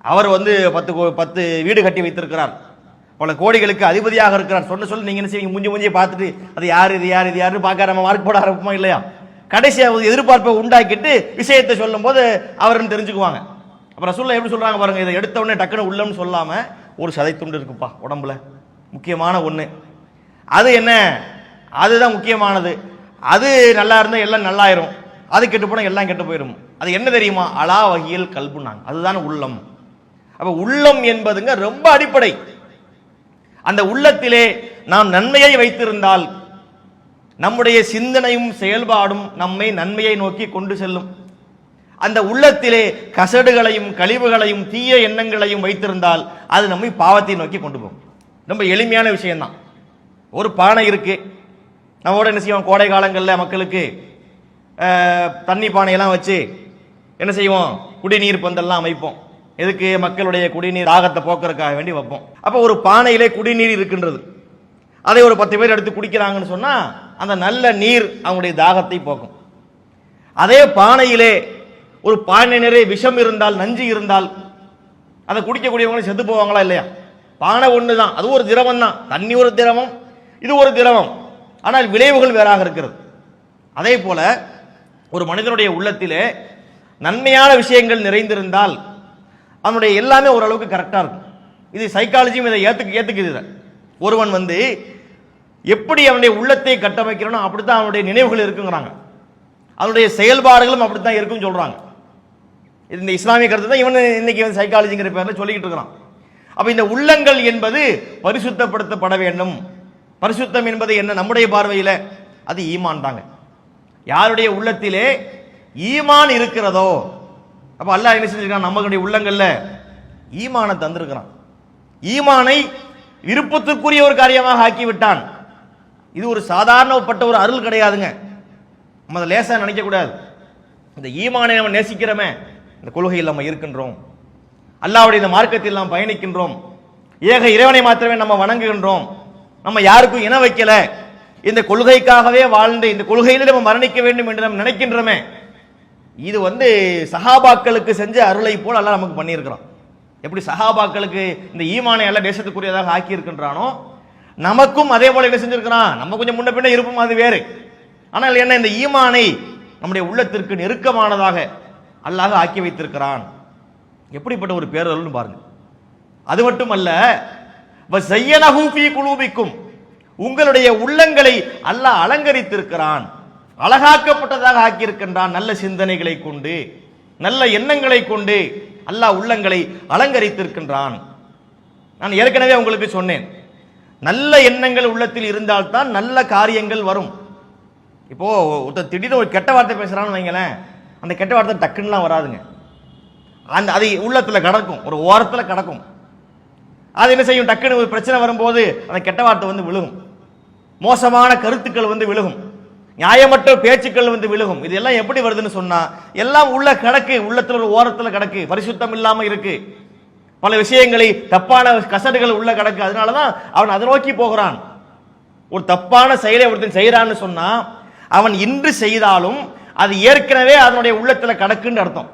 அவர் 10 வீடு கட்டி வைத்திருக்கிறார், பல கோடிகளுக்கு அதிபதியாக இருக்கிறார். சொல்ல நீங்க என்ன செய்வீங்க? மூஞ்சி பார்த்துட்டு அது யார் இது யார் இது யாருன்னு பார்க்க நம்ம மார்க் போட ஆரம்பிப்போமா இல்லையா? கடைசியாக எதிர்பார்ப்பை உண்டாக்கிட்டு விஷயத்தை சொல்லும் போது அவர்னு தெரிஞ்சுக்குவாங்க. அப்புறம் ரசூலுல்லாஹ் எப்படி சொல்றாங்க பாருங்க, இதை எடுத்த உடனே டக்குன்னு உள்ளம்னு சொல்லாம ஒரு சதை துண்டு இருக்குப்பா உடம்புல, முக்கியமான ஒண்ணு, அது என்ன? அதுதான் முக்கியமானது. அது நல்லா இருந்தா எல்லாம் நல்லாயிரும், அது கெட்டு போனா எல்லாம் கெட்டு போயிடும். அது என்ன தெரியுமா? அலா வகியல் கல்புனாங்க, அதுதான் உள்ளம். அப்ப உள்ளம் என்பதுங்க ரொம்ப அடிப்படை. அந்த உள்ளத்திலே நாம் நன்மையை வைத்திருந்தால் நம்முடைய சிந்தனையும் செயல்பாடும் நம்மை நன்மையை நோக்கி கொண்டு செல்லும். அந்த உள்ளத்திலே கசடுகளையும் கழிவுகளையும் தீய எண்ணங்களையும் வைத்திருந்தால் அது நம்மை பாவத்தை நோக்கி கொண்டு போகும். ரொம்ப எளிமையான விஷயம்தான். ஒரு பானை இருக்கு, நம்மோட என்ன செய்வோம்? கோடை காலங்களில் மக்களுக்கு தண்ணி பானையெல்லாம் வச்சு என்ன செய்வோம்? குடிநீர் பந்தல்லாம் அமைப்போம். எதுக்கு? மக்களுடைய குடிநீர் தாகத்தை போக்குறதுக்காக வேண்டி வைப்போம். அப்ப ஒரு பானையிலே குடிநீர் இருக்கின்றது, அதை ஒரு 10 பேர் எடுத்து குடிக்கிறாங்கன்னு சொன்னா அந்த நல்ல நீர் அவங்களுடைய தாகத்தை போக்கும். அதே பானையிலே ஒரு பானை நிறைய விஷம் இருந்தால், நஞ்சு இருந்தால், அதை குடிக்கக்கூடியவங்க செத்து போவாங்களா இல்லையா? பானை ஒண்ணுதான், அது ஒரு திரவம் தான், தண்ணி ஒரு திரவம், இது ஒரு திரவம், ஆனால் விளைவுகள் வேறாக இருக்கிறது. அதே போல ஒரு மனிதனுடைய உள்ளத்திலே நன்மையான விஷயங்கள் நிறைந்திருந்தால் அவனுடைய எல்லாமே ஓரளவுக்கு கரெக்டா இருக்கும். இது சைக்காலஜியும் இதை ஏத்துக்குது. ஒருவன் எப்படி அவனுடைய உள்ளத்தை கட்டமைக்கிறானோ அப்படித்தான் அவனுடைய நினைவுகள் இருக்குங்கிறாங்க, அவனுடைய செயல்பாடுகளும் அப்படித்தான் இருக்குன்னு சொல்றாங்க. இந்த இஸ்லாமிய கருத்து தான் இவன் இன்னைக்கு சைக்காலஜிங்கிற பேர்ல சொல்லிக்கிட்டு இருக்கிறான். அப்ப இந்த உள்ளங்கள் என்பது பரிசுத்தப்படுத்தப்பட வேண்டும். பரிசுத்தம் என்பது என்ன? நம்முடைய பார்வையில் அது ஈமான் தாங்க. யாருடைய உள்ளத்திலே ஈமான் இருக்கிறதோ, அப்ப அல்லாஹ் என்ன செஞ்சிருக்கான்? நம்மளுடைய உள்ளங்கள்ல ஈமானை தந்திருக்கிறான். ஈமானை விருப்பத்திற்குரிய ஒரு காரியமாக ஆக்கிவிட்டான். இது ஒரு சாதாரணப்பட்ட ஒரு அருள் கிடையாதுங்க. நம்ம அதை லேசா நினைக்க கூடாது. இந்த ஈமானை நம்ம நேசிக்கிறோமே, இந்த கொள்கையில் நம்ம இருக்கின்றோம், அல்லாஹ்வுடைய இந்த மார்க்கத்தில் நாம் பயணிக்கின்றோம், ஏக இறைவனை மாத்திரமே நம்ம வணங்குகின்றோம், நம்ம யாருக்கும் இணை வைக்கல, இந்த கொள்கைக்காகவே வாழ்ந்து இந்த கொள்கையில நம்ம மரணிக்க வேண்டும் என்று நம்ம நினைக்கின்றோமே, இது சஹாபாக்களுக்கு செஞ்ச அருளை போல் அல்லாஹ் நமக்கு பண்ணியிருக்கிறான். எப்படி சஹாபாக்களுக்கு இந்த ஈமானை எல்லாம் தேசத்துக்குரியதாக ஆக்கி இருக்கின்றானோ, நமக்கும் அதே போல என்ன செஞ்சிருக்கிறான்? நம்ம கொஞ்சம் முன்ன பின்ன இருப்போம், அது வேறு. ஆனால் என்ன, இந்த ஈமானை நம்முடைய உள்ளத்திற்கு நெருக்கமானதாக அல்லாஹ் ஆக்கி வைத்திருக்கிறான். எப்படிப்பட்ட ஒரு பேரருள்னு பாருங்க. அது மட்டுமல்ல, வஸய்யனஹு ஃபீ குலூபிக்கும், உங்களுடைய உள்ளங்களை அல்லாஹ் அலங்கரித்திருக்கிறான், அழகாக்கப்பட்டதாக ஆக்கியிருக்கின்றான். நல்ல சிந்தனைகளை கொண்டு, நல்ல எண்ணங்களை கொண்டு அல்லாஹ் உள்ளங்களை அலங்கரித்திருக்கின்றான். நான் ஏற்கனவே உங்களுக்கு சொன்னேன், நல்ல எண்ணங்கள் உள்ளத்தில் இருந்தால்தான் நல்ல காரியங்கள் வரும். இப்போ ஒருத்தர் திடீர்னு ஒரு கெட்ட வார்த்தை பேசுறான்னு வைங்களேன், அந்த கெட்ட வார்த்தை டக்குன்னுலாம் வராதுங்க. அது உள்ளத்துல கிடக்கும், ஒரு ஓரத்துல கிடக்கும். அது என்ன செய்யும்? டக்குன்னு ஒரு பிரச்சனை வரும்போது அந்த கெட்ட வார்த்தை விழுகும், மோசமான கருத்துக்கள் விழுகும், நியாயமற்ற பேச்சுக்கள் விழுகும். இதெல்லாம் எப்படி வருதுன்னு சொன்னா, எல்லாம் உள்ள கிடக்கு, உள்ளத்துல ஒரு ஓரத்துல கிடக்கு, பரிசுத்தம் இல்லாம இருக்கு. பல விஷயங்களை தப்பான கசடுகள் உள்ள கிடக்கு. அதனாலதான் அவன் அதை நோக்கி போகிறான். ஒரு தப்பான செயலை ஒருத்தன் செய்யறான்னு சொன்னா, அவன் இன்று செய்தாலும் அது ஏற்கனவே அதனுடைய உள்ளத்துல கிடக்குன்னு அர்த்தம்.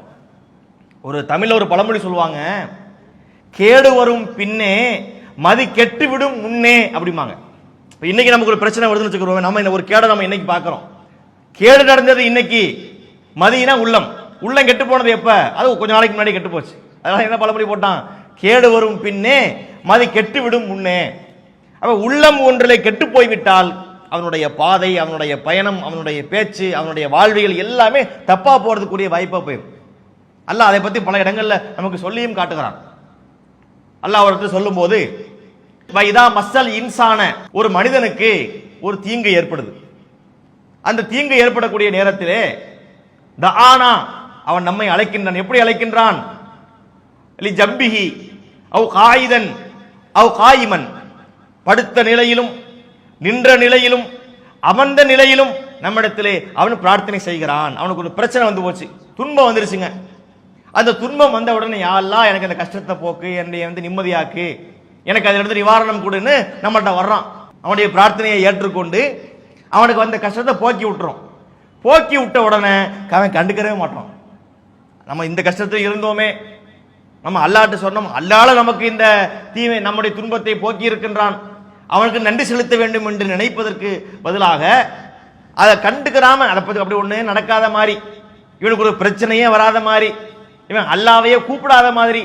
ஒரு தமிழ்ல ஒரு பழமொழி சொல்லுவாங்க, கேடு வரும் பின்னே மதி கெட்டு விடும் முன்னே அப்படிம்பாங்க. இன்னைக்கு நமக்கு ஒரு பிரச்சனை வருதுன்னு வச்சுக்கிறோம், நம்ம ஒரு கேடை நம்ம இன்னைக்கு பார்க்கிறோம். கேடு நடந்தது இன்னைக்கு, மதினா உள்ளம், உள்ளம் கெட்டு போனது எப்ப? அது கொஞ்ச நாளைக்கு முன்னாடி கெட்டு போச்சு. அதனால என்ன பழமொழி போட்டான்? கேடு வரும் பின்னே மதி கெட்டு விடும் முன்னே. அப்ப உள்ளம் ஒன்றிலே கெட்டு போய்விட்டால் அவனுடைய பாதை, அவனுடைய பயணம், அவனுடைய பேச்சு, அவனுடைய வாழ்வியல் எல்லாமே தப்பா போறதுக்குரிய வாய்ப்பா போயிடும். அல்லாஹ் அதை பத்தி பல இடங்கள்ல நமக்கு சொல்லியும் காட்டுகிறான். அல்லாஹ் அவருக்கு சொல்லும் போது, வைதா மஸ்ஸல் இன்சான, ஒரு மனிதனுக்கு ஒரு தீங்கு ஏற்படுது. அந்த தீங்கு ஏற்படக்கூடிய நேரத்திலே தஆனா, அவன் நம்மை அழைக்கின்றான். எப்படி அழைக்கின்றான்? லி ஜம்பிஹி அவ் காயிதன் அவ் காயிமன், படுத்த நிலையிலும் நின்ற நிலையிலும் அமர்ந்த நிலையிலும் நம்மிடத்திலே அவன் பிரார்த்தனை செய்கிறான். அவனுக்கு ஒரு பிரச்சனை போச்சு, துன்பம் வந்துருச்சுங்க. அந்த துன்பம் வந்த உடனே, யா அல்லாஹ் எனக்கு அந்த கஷ்டத்தை போக்கு, என்னுடைய நிம்மதியாக்கு, எனக்கு அதிலிருந்து நிவாரணம் கொடுன்னு நம்மகிட்ட வர்றான். அவனுடைய பிரார்த்தனையை ஏற்றுக்கொண்டு அவனுக்கு வந்த கஷ்டத்தை போக்கி விட்டுறோம். போக்கி விட்ட உடனே அவன் கண்டுக்கவே மாட்டான். நம்ம இந்த கஷ்டத்தில் இருந்தோமே, நம்ம அல்லாஹ்ட்ட சொன்னோம், அல்லாஹ் நமக்கு இந்த தீமை நம்முடைய துன்பத்தை போக்கி இருக்கின்றான், அவனுக்கு நன்றி செலுத்த வேண்டும் என்று நினைப்பதற்கு பதிலாக அதை கண்டுக்கிறாம, அதை பத்தி அப்படி ஒண்ணு நடக்காத மாதிரி, இவனுக்கு ஒரு பிரச்சனையே வராத மாதிரி, இவன் அல்லாஹ்வையே கூப்பிடாத மாதிரி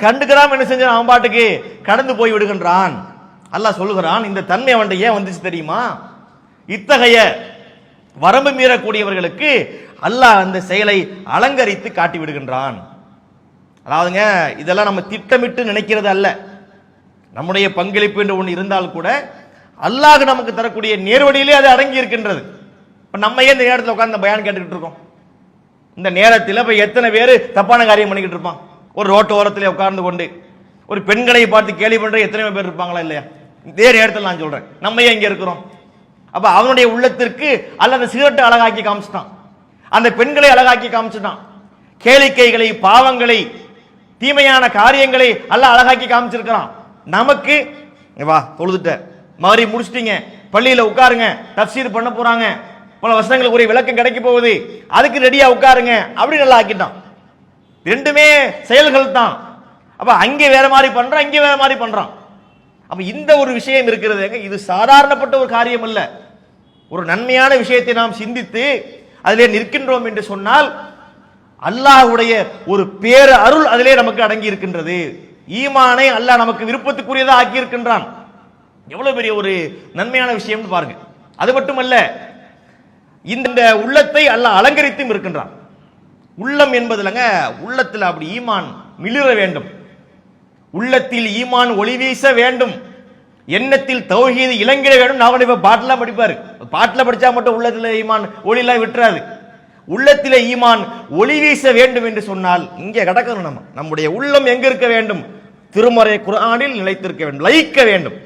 கண்டுக்கிறாம என்ன செஞ்சான்? அவன் பாட்டுக்கு கடந்து போய் விடுகின்றான். அல்லாஹ் சொல்லுகிறான், இந்த தன்மை அவன்கிட்ட ஏன் வந்துச்சு தெரியுமா? இத்தகைய வரம்பு மீறக்கூடியவர்களுக்கு அல்லாஹ் அந்த செயலை அலங்கரித்து காட்டி விடுகின்றான். அதாவதுங்க, இதெல்லாம் நம்ம திட்டமிட்டு நினைக்கிறது அல்ல. நம்முடைய பங்களிப்பு என்று ஒன்று இருந்தால் கூட அல்லாஹ் நமக்கு தரக்கூடிய நேர்வழியிலே அது அடங்கி இருக்கின்றது. இப்ப நம்ம ஏன் இந்த நேரத்தில் உட்கார்ந்து பயான் கேட்டுக்கிட்டு இருக்கோம்? இந்த நேரத்தில் இப்ப எத்தனை பேர் தப்பான காரியம் பண்ணிக்கிட்டு இருப்பான்? ஒரு ரோட்டு ஓரத்திலே உட்கார்ந்து கொண்டு ஒரு பெண்களை பார்த்து கேலி பண்ற எத்தனை பேர் இருப்பாங்களா இல்லையா? இதே நேரத்தில் நான் சொல்றேன், நம்ம ஏன் இங்க இருக்கிறோம்? அப்ப அவனுடைய உள்ளத்திற்கு அல்லது சிகரெட்டை அழகாக்கி காமிச்சிட்டான், அந்த பெண்களை அழகாக்கி காமிச்சிட்டான், கேளிக்கைகளை, பாவங்களை, தீமையான காரியங்களை அல்லாஹ் அழகாக்கி காமிச்சிருக்கிறான். நமக்கு வா தொழுதுட்ட மாதிரி முடிச்சிட்டீங்க, பள்ளியில உட்காருங்க, தஃப்சீர் பண்ண போறாங்க, பல வசனங்களுக்கு ஒரு விளக்கம் கிடைக்க போகுது, அதுக்கு ரெடியா உட்காருங்க அப்படி நல்லா ஆக்கிட்டான். ரெண்டுமே செயல்கள் தான். அப்ப அங்கே வேற மாதிரி பண்றான், இங்கே வேற மாதிரி பண்றான். அப்ப இந்த ஒரு விஷயம் இருக்கிறது, இது சாதாரணப்பட்ட ஒரு காரியம் அல்ல. ஒரு நன்மையான விஷயத்தை நாம் சிந்தித்து அதிலே நிற்கின்றோம் என்று சொன்னால் அல்லாஹ்வுடைய ஒரு பேர அருள் அதிலே நமக்கு அடங்கி இருக்கின்றது. ஈமானை அல்லாஹ் நமக்கு விருப்பத்துக்குரியதா ஆக்கி இருக்கின்றான். எவ்வளவு பெரிய ஒரு நன்மையான விஷயம்னு பாருங்க. அது மட்டுமல்ல, இந்த உள்ளத்தை அல்லாஹ் அலங்கரித்தும் இருக்கின்றான். உள்ளம் என்பதுலங்க, உள்ளத்தில் அப்படி ஈமான் மிளிர வேண்டும், உள்ளத்தில் ஈமான் ஒளி வீச வேண்டும், எண்ணத்தில் தௌஹீது இளங்கிட வேண்டும். நான் இப்ப பாட்டெல்லாம் படிப்பாரு, பாட்டில் படிச்சா மட்டும் உள்ளத்தில் ஈமான் ஒளிலாம் விட்டுறாது. உள்ளத்திலே ஈமான் ஒளி வீச வேண்டும் என்று சொன்னால் இங்கே கிடக்கணும். நம்முடைய உள்ளம் எங்க இருக்க வேண்டும்? திருமறை குர்ஆனில் நிலைத்திருக்க வேண்டும், லயிக்க வேண்டும்.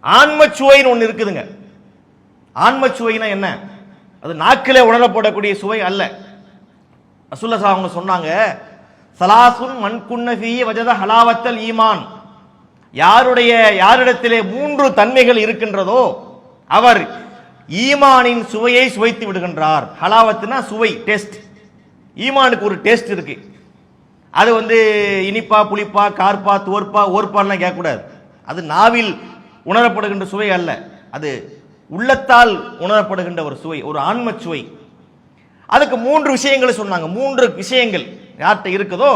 ஆன்மச்சுவைன்னு ஒன்று இருக்குதுங்க. ஆன்மச்சுவைனா என்ன? அது நாக்கிலே உணரப்படக்கூடிய சுவை அல்ல. ரசூலுல்லாஹி ஸல்லல்லாஹு அலைஹி வஸல்லம் சொன்னாங்க, சலாசுன் மன் குன்ன ஃபீஹி வஜத ஹலாவத்தல் ஈமான். யாரிடத்திலே 3 தன்மைகள் இருக்கின்றதோ அவர் ஈமானின் சுவையை சுவைத்து விடுகின்றார். ஹலாவத்துனா சுவை, டேஸ்ட். ஈமானுக்கு ஒரு டேஸ்ட் இருக்கு. அது இனிப்பா, புளிப்பா, கார்பா, துவர்ப்பா, ஓர்ப்பான்லாம் கேட்கக்கூடாது. அது நாவில் உணரப்படுகின்ற சுவை அல்ல, அது உள்ளத்தால் உணரப்படுகின்ற ஒரு சுவை, ஒரு ஆன்ம சுவை. அதுக்கு 3 விஷயங்களை சொன்னாங்க. 3 விஷயங்கள் யார்கிட்ட இருக்குதோ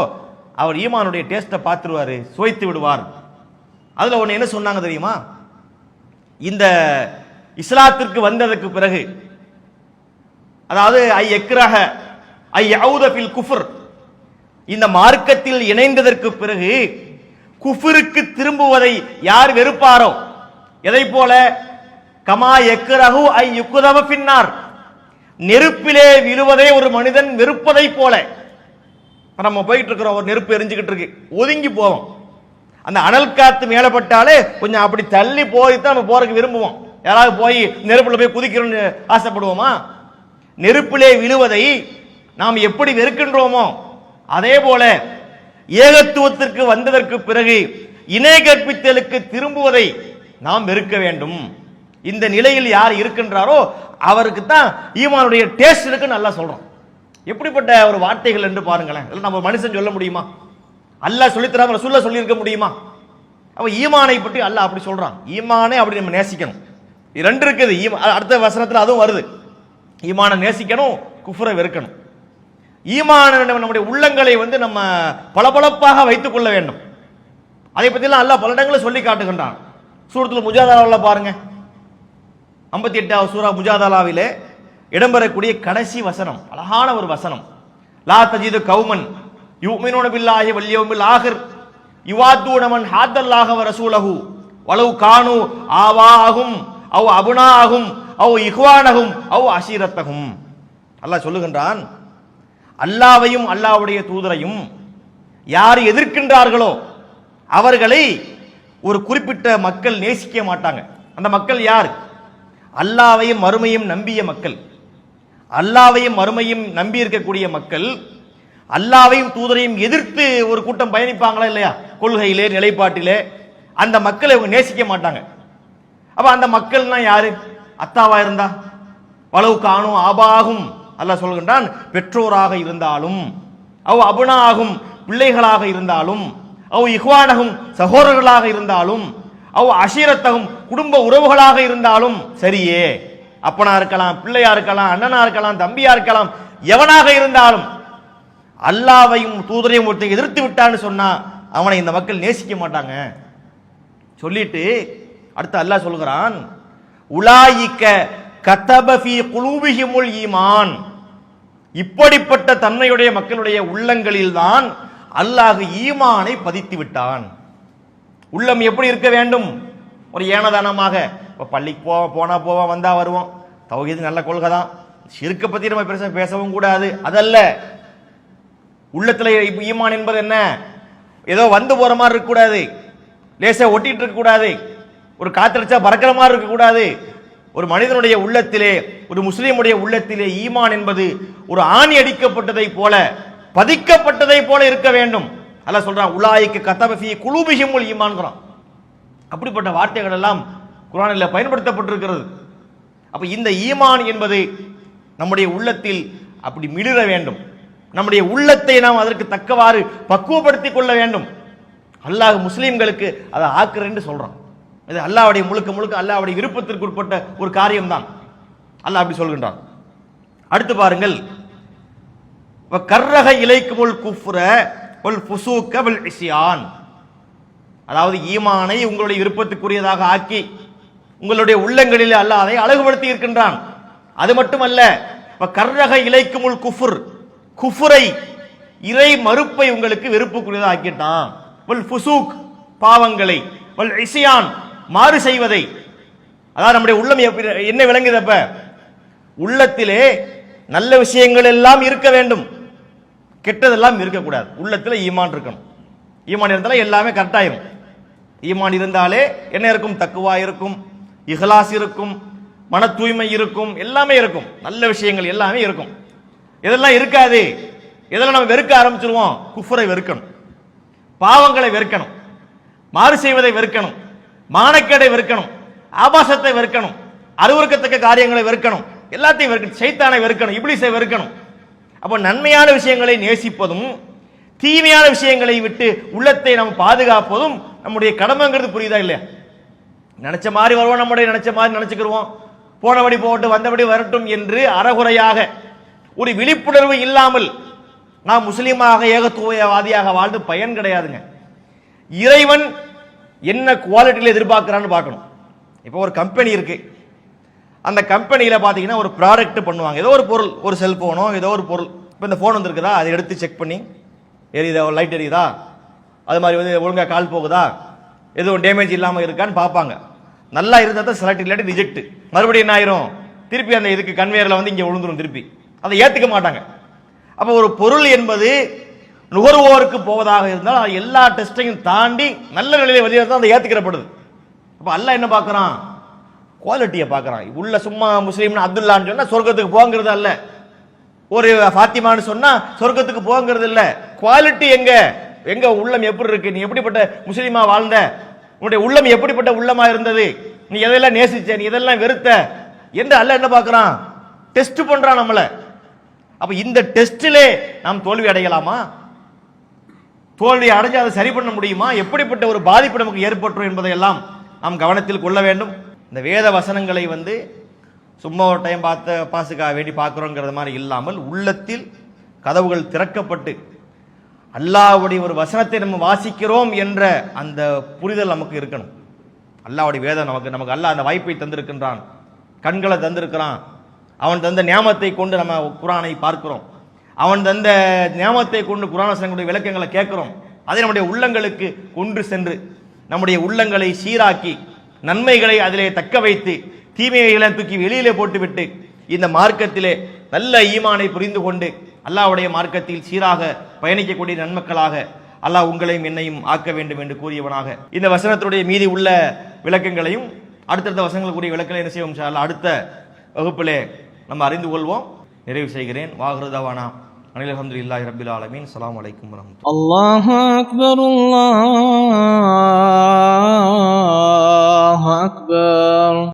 அவர் ஈமானுடைய டேஸ்ட்டை பார்த்துருவாரு, சுவைத்து விடுவார். அதுல ஒன்று என்ன சொன்னாங்க தெரியுமா? இந்த இஸ்லாத்திற்கு வந்ததற்கு பிறகு, அதாவது குஃபர், இந்த மார்க்கத்தில் இணைந்ததற்கு பிறகு குஃபருக்கு திரும்புவதை யார் வெறுப்பாரோ, எதை போல? கமா யக்ரஹு ஐ யுக்தம ஃபின்னார், நெருப்பிலே விழுவதை ஒரு மனிதன் வெறுப்பதை போல. நம்ம போயிட்டு இருக்கிறோம், ஒரு நெருப்பு எரிஞ்சுக்கிட்டு இருக்கு, ஒதுங்கி போவோம். அந்த அனல் காத்து மேலப்பட்டாலே கொஞ்சம் அப்படி தள்ளி போய்தான் நம்ம போறதுக்கு விரும்புவோம். யாராவது போய் நெருப்புல போய் குதிக்கணும்னு ஆசைப்படுவோமா? நெருப்பிலே விழுவதை நாம் எப்படி வெறுக்கின்றோமோ அதே போல ஏகத்துவத்திற்கு வந்ததற்கு பிறகு இணை கற்பித்தலுக்கு திரும்புவதை நாம் வெறுக்க வேண்டும். இந்த நிலையில் யார் இருக்கின்றாரோ அவருக்கு தான் ஈமானுடைய டேஸ்ட் இருக்குன்னு நல்லா சொல்றோம். எப்படிப்பட்ட ஒரு வார்த்தைகள் என்று பாருங்களேன். நம்ம மனுஷன் சொல்ல முடியுமா? அல்லாஹ் சொல்லித்தராம ரசூலுல்லாஹ் சொல்லி இருக்க முடியுமா? அப்ப ஈமானை பற்றி அல்லாஹ் அப்படி சொல்றான். ஈமானை அப்படி நம்ம நேசிக்கணும். இது 2 இருக்குது. அடுத்த வசனத்தில் அதுவும் வருது. ஈமானை நேசிக்கணும், குஃப்ரை வெறுக்கணும். ஈமான நம்முடைய உள்ளங்களை நம்ம பளபளப்பாக வைத்துக் கொள்ள வேண்டும். அதை பற்றிலாம் அல்லாஹ் பல இடங்களில் சொல்லி காட்டுகின்றான். சூரத்துல் முஜாதலாவில் பாருங்க, 58வது சூரா முஜாதலாவிலே இடம்பெறக்கூடிய கடைசி வசனம் அழகான ஒரு வசனம். லா தஜிது கௌமன் யுமினூன பில்லாஹி வல் யௌமில் ஆகிர் யுவாத்தூன மன் ஹாத்தல்லாஹ வ ரசூலஹு வலவ் கானு ஆவாஹும் அவ் அபுனாஹும் அவ் இஹ்வானஹும் அவ் அஷீரத்தஹும். அல்லாஹ் சொல்லுகின்றான், அல்லாஹ்வையும் அல்லாஹ்வுடைய தூதரையும் யார் எதிர்க்கின்றார்களோ அவர்களை ஒரு குறிப்பிட்ட மக்கள் நேசிக்க மாட்டாங்க. அந்த மக்கள் யார்? அல்லாஹ்வையும் மறுமையும் நம்பிய மக்கள். அல்லாஹ்வையும் மறுமையும் நம்பி இருக்கக்கூடிய மக்கள் அல்லாஹ்வையும் தூதரையும் எதிர்த்து ஒரு கூட்டம் பயணிப்பாங்களா இல்லையா, கொள்கையிலே நிலைப்பாட்டிலே, அந்த மக்களை அவங்க நேசிக்க மாட்டாங்க. அப்ப அந்த மக்கள்னா யாரு? அத்தாவா இருந்தா வலவு காணும் ஆபாகும், அல்லாஹ் சொல்கின்றான், பெற்றோராக இருந்தாலும், அவ் அபுனா ஆகும் பிள்ளைகளாக இருந்தாலும், அவ் இஹ்வானகும் சகோதரர்களாக இருந்தாலும், அவ் அஷீரத்தகும் குடும்ப உறவுகளாக இருந்தாலும் சரியே. அப்பனா இருக்கலாம், பிள்ளையா இருக்கலாம், அண்ணனா இருக்கலாம், தம்பியா இருக்கலாம், எவனாக இருந்தாலும் அல்லாஹ்வையும் தூதரையும் ஒருத்தர் எதிர்த்து விட்டான்னு சொன்னா அவனை இந்த மக்கள் நேசிக்க மாட்டாங்க. சொல்லிட்டு அடுத்து அல்லாஹ் சொல்கிறான், உலாயிக்க கதப ஃபீ குலூபிஹிமுல் ஈமான். இப்படிப்பட்ட தன்மையுடைய மக்களுடைய உள்ளங்களில் தான் அல்லாஹ் ஈமானை பதித்து விட்டான். உள்ளம் எப்படி இருக்க வேண்டும்? ஒரு ஏனதானமாக பள்ளிக்கு போனா போவோம், வந்தா வருவோம், தௌஹீது நல்ல கொள்கை தான், ஷிர்க்க பத்தி நம்ம பெருசா பேசவும் கூடாது, அதல்ல. உள்ளத்துல ஈமான் என்பது என்ன? ஏதோ வந்து போற மாதிரி இருக்க கூடாது, லேசா ஒட்டிட்டு இருக்க கூடாது, ஒரு காத்தடிச்சா பறக்கிற மாதிரி இருக்க கூடாது. ஒரு மனிதனுடைய உள்ளத்திலே, ஒரு முஸ்லீமுடைய உள்ளத்திலே ஈமான் என்பது ஒரு ஆணி அடிக்கப்பட்டதை போல, பதிக்கப்பட்டதை போல இருக்க வேண்டும். அல்லாஹ் சொல்றான், உலாயிக்கு கதப ஃபீ குலூபிஹிமுல் ஈமான்ங்கறான். அப்படிப்பட்ட வார்த்தைகள் எல்லாம் குர்ஆனில் பயன்படுத்தப்பட்டிருக்கிறது. அப்ப இந்த ஈமான் என்பது நம்முடைய உள்ளத்தில் அப்படி மிளிர வேண்டும். நம்முடைய உள்ளத்தை நாம் அதற்கு தக்கவாறு பக்குவப்படுத்திக் கொள்ள வேண்டும். அல்லாஹ் முஸ்லீம்களுக்கு அதை ஆக்குறேன்னு சொல்றான். இது அல்லாஹ்வுடைய முழுக்க முழுக்க அல்லாஹ்வுடைய விருப்பத்திற்கு உட்பட்ட ஒரு காரியம்தான். அல்லாஹ் அப்படி சொல்கின்றான். அடுத்து பாருங்கள், கர்ரஹ இலைக்குமுல் குஃப்ர வல் ஃபுசூக வல் இஸ்யான். அதாவது ஈமானை உங்களுடைய விருப்பத்துக்குரியதாக ஆக்கி உங்களுடைய உள்ளங்களில் அல்லாஹ் அதை அழகுபடுத்தி இருக்கின்றான். அது மட்டுமல்ல, கர்ரக இலைக்குமுல் குஃபுர், குஃபுரை இறை மறுப்பை உங்களுக்கு வெறுப்புக்குரியதாக ஆக்கிட்டான். வல் ஃபுசூக் பாவங்களை, வல் இஸ்யான் மாறு செய்வதை. அதாவது நம்முடைய உள்ளம் என்ன விளங்குது? அப்ப உள்ளத்திலே நல்ல விஷயங்கள் எல்லாம் இருக்க வேண்டும், கெட்டதெல்லாம் இருக்கக்கூடாது. உள்ளத்துல ஈமான் இருக்கணும். ஈமான் இருந்தாலே எல்லாமே கரெக்டாயிரும். ஈமான் இருந்தாலே என்ன இருக்கும்? தக்குவா இருக்கும், இஹ்லாஸ் இருக்கும், மன தூய்மை இருக்கும், எல்லாமே இருக்கும். நல்ல விஷயங்கள் எல்லாமே இருக்கும். இதெல்லாம் இருக்காது. இதெல்லாம் நம்ம வெறுக்க ஆரம்பிச்சிருவோம். குஃபரை வெறுக்கணும், பாவங்களை வெறுக்கணும், மாறு செய்வதை வெறுக்கணும், மானக்கேடை வெறுக்கணும், ஆபாசத்தை வெறுக்கணும், அருவருக்கத்தக்க காரியங்களை வெறுக்கணும், எல்லாத்தையும் வெறுக்கணும். சைத்தானை வெறுக்கணும், இப்லீஸை வெறுக்கணும். அப்ப நன்மையான விஷயங்களை நேசிப்பதும் தீமையான விஷயங்களை விட்டு உள்ளத்தை நம்ம பாதுகாப்பதும் நம்முடைய கடமைங்கிறது புரியுதா இல்லையா? நினைச்ச மாதிரி வருவோம், நம்முடைய நினைச்ச மாதிரி நினைச்சுக்கிறோம், போனபடி போட்டு வந்தபடி வரட்டும் என்று அறகுறையாக ஒரு விழிப்புணர்வு இல்லாமல் நாம் முஸ்லீமாக ஏகத்துவவாதியாக வாழ்ந்து பயன் கிடையாதுங்க. இறைவன் என்ன குவாலிட்டியில் எதிர்பார்க்கிறான்னு பார்க்கணும். இப்போ ஒரு கம்பெனி இருக்கு, அந்த கம்பெனியில பாத்தீங்கன்னா ஒரு ப்ராடக்ட் பண்ணுவாங்க, ஏதோ ஒரு பொருள், ஒரு செல்போனோ ஏதோ ஒரு பொருள். இப்போ இந்த போன் வந்திருக்குதா, அதை எடுத்து செக் பண்ணி எரியுதா, லைட் எரியுதா, அது மாதிரி வந்து ஒழுங்கா கால் போகுதா, எதுவும் டேமேஜ் இல்லாமல் இருக்கான்னு பார்ப்பாங்க. நல்லா இருந்தால் தான் செலக்ட், இல்லாட்டி ரிஜெக்ட். மறுபடியும் என்ன ஆயிரும்? திருப்பி அந்த இதுக்கு கன்வேயரில் வந்து இங்கே விழுந்துரும், திருப்பி அதை ஏற்றுக்க மாட்டாங்க. அப்போ ஒரு பொருள் என்பது நுகர்வோருக்கு போவதாக இருந்தால் அது எல்லா டெஸ்டையும் தாண்டி நல்ல நிலையில வெளியே தான் அதை ஏற்றுக்கிறப்படுது. அப்போ அல்லாஹ் என்ன பார்க்குறான்? குவாலிட்டியை பார்க்குறான். உள்ள சும்மா முஸ்லீம்னு அப்துல்லான்னு சொன்னால் சொர்க்கத்துக்கு போங்கிறது அல்ல, ஒரு ஃபாத்திமான்னு சொன்னா சொர்க்கத்துக்கு போங்கிறது இல்ல. குவாலிட்டி எங்க எங்க உள்ளம் எப்படி இருக்கு? நீ எப்படிப்பட்ட முஸ்லீமா வாழ்ந்த? உன்னுடைய உள்ளம் எப்படிப்பட்ட உள்ளமா இருந்தது? நீ எதெல்லாம் நேசிச்ச, நீ எதெல்லாம் வெறுத்த என்று அல்லாஹ் என்ன பார்க்கறான்? டெஸ்ட் பண்றான் நம்மள. அப்ப இந்த டெஸ்டிலே நாம் தோல்வி அடையலாமா? தோல்வி அடைஞ்சு அதை சரி பண்ண முடியுமா? எப்படிப்பட்ட ஒரு பாதிப்பு நமக்கு ஏற்பட்டுரும் என்பதையெல்லாம் நாம் கவனத்தில் கொள்ள வேண்டும். இந்த வேத வசனங்களை வந்து சும்மா ஒரு டைம் பார்த்து பாசுக்காக வேண்டி பார்க்குறோங்கிறது மாதிரி இல்லாமல் உள்ளத்தில் கதவுகள் திறக்கப்பட்டு அல்லாஹ்வுடைய ஒரு வசனத்தை நம்ம வாசிக்கிறோம் என்ற அந்த புரிதல் நமக்கு இருக்கணும். அல்லாஹ்வுடைய வேதம் நமக்கு அல்லாஹ் அந்த வாய்ப்பை தந்திருக்கின்றான், கண்களை தந்திருக்கிறான். அவன் தந்த நியாமத்தை கொண்டு நம்ம குர்ஆனை பார்க்கிறோம். அவன் தந்த நியாமத்தை கொண்டு குர்ஆன் வசனங்களுடைய விளக்கங்களை கேட்கிறோம். அதை நம்முடைய உள்ளங்களுக்கு கொண்டு சென்று நம்முடைய உள்ளங்களை சீராக்கி நன்மைகளை அதிலே தக்க வைத்து தீமைகளை தூக்கி வெளியிலே போட்டுவிட்டு இந்த மார்க்கத்திலே நல்ல ஈமானை புரிந்து கொண்டு அல்லாஹ்வுடைய மார்க்கத்தில் சீராக பயணிக்கக்கூடிய நன்மக்களாக அல்லாஹ் உங்களையும் என்னையும் ஆக்க வேண்டும் என்று கூறியவனாக இந்த வசனத்துடைய மீதி உள்ள விளக்கங்களையும் அடுத்தடுத்த வசனங்களுக்குரிய விளக்கங்களை என்ன செய்வோம் இன்ஷா அல்லாஹ் அடுத்த வகுப்பிலே நம்ம அறிந்து கொள்வோம். நிறைவு செய்கிறேன். வாஹிருதவானா அனில் அல்ஹம்துலில்லாஹி ரப்பில் ஆலமீன். அஸ்ஸலாமு அலைக்கும் வரஹ்மத்துல்லாஹி. அல்லாஹு அக்பர், அல்லாஹு அக்பர்.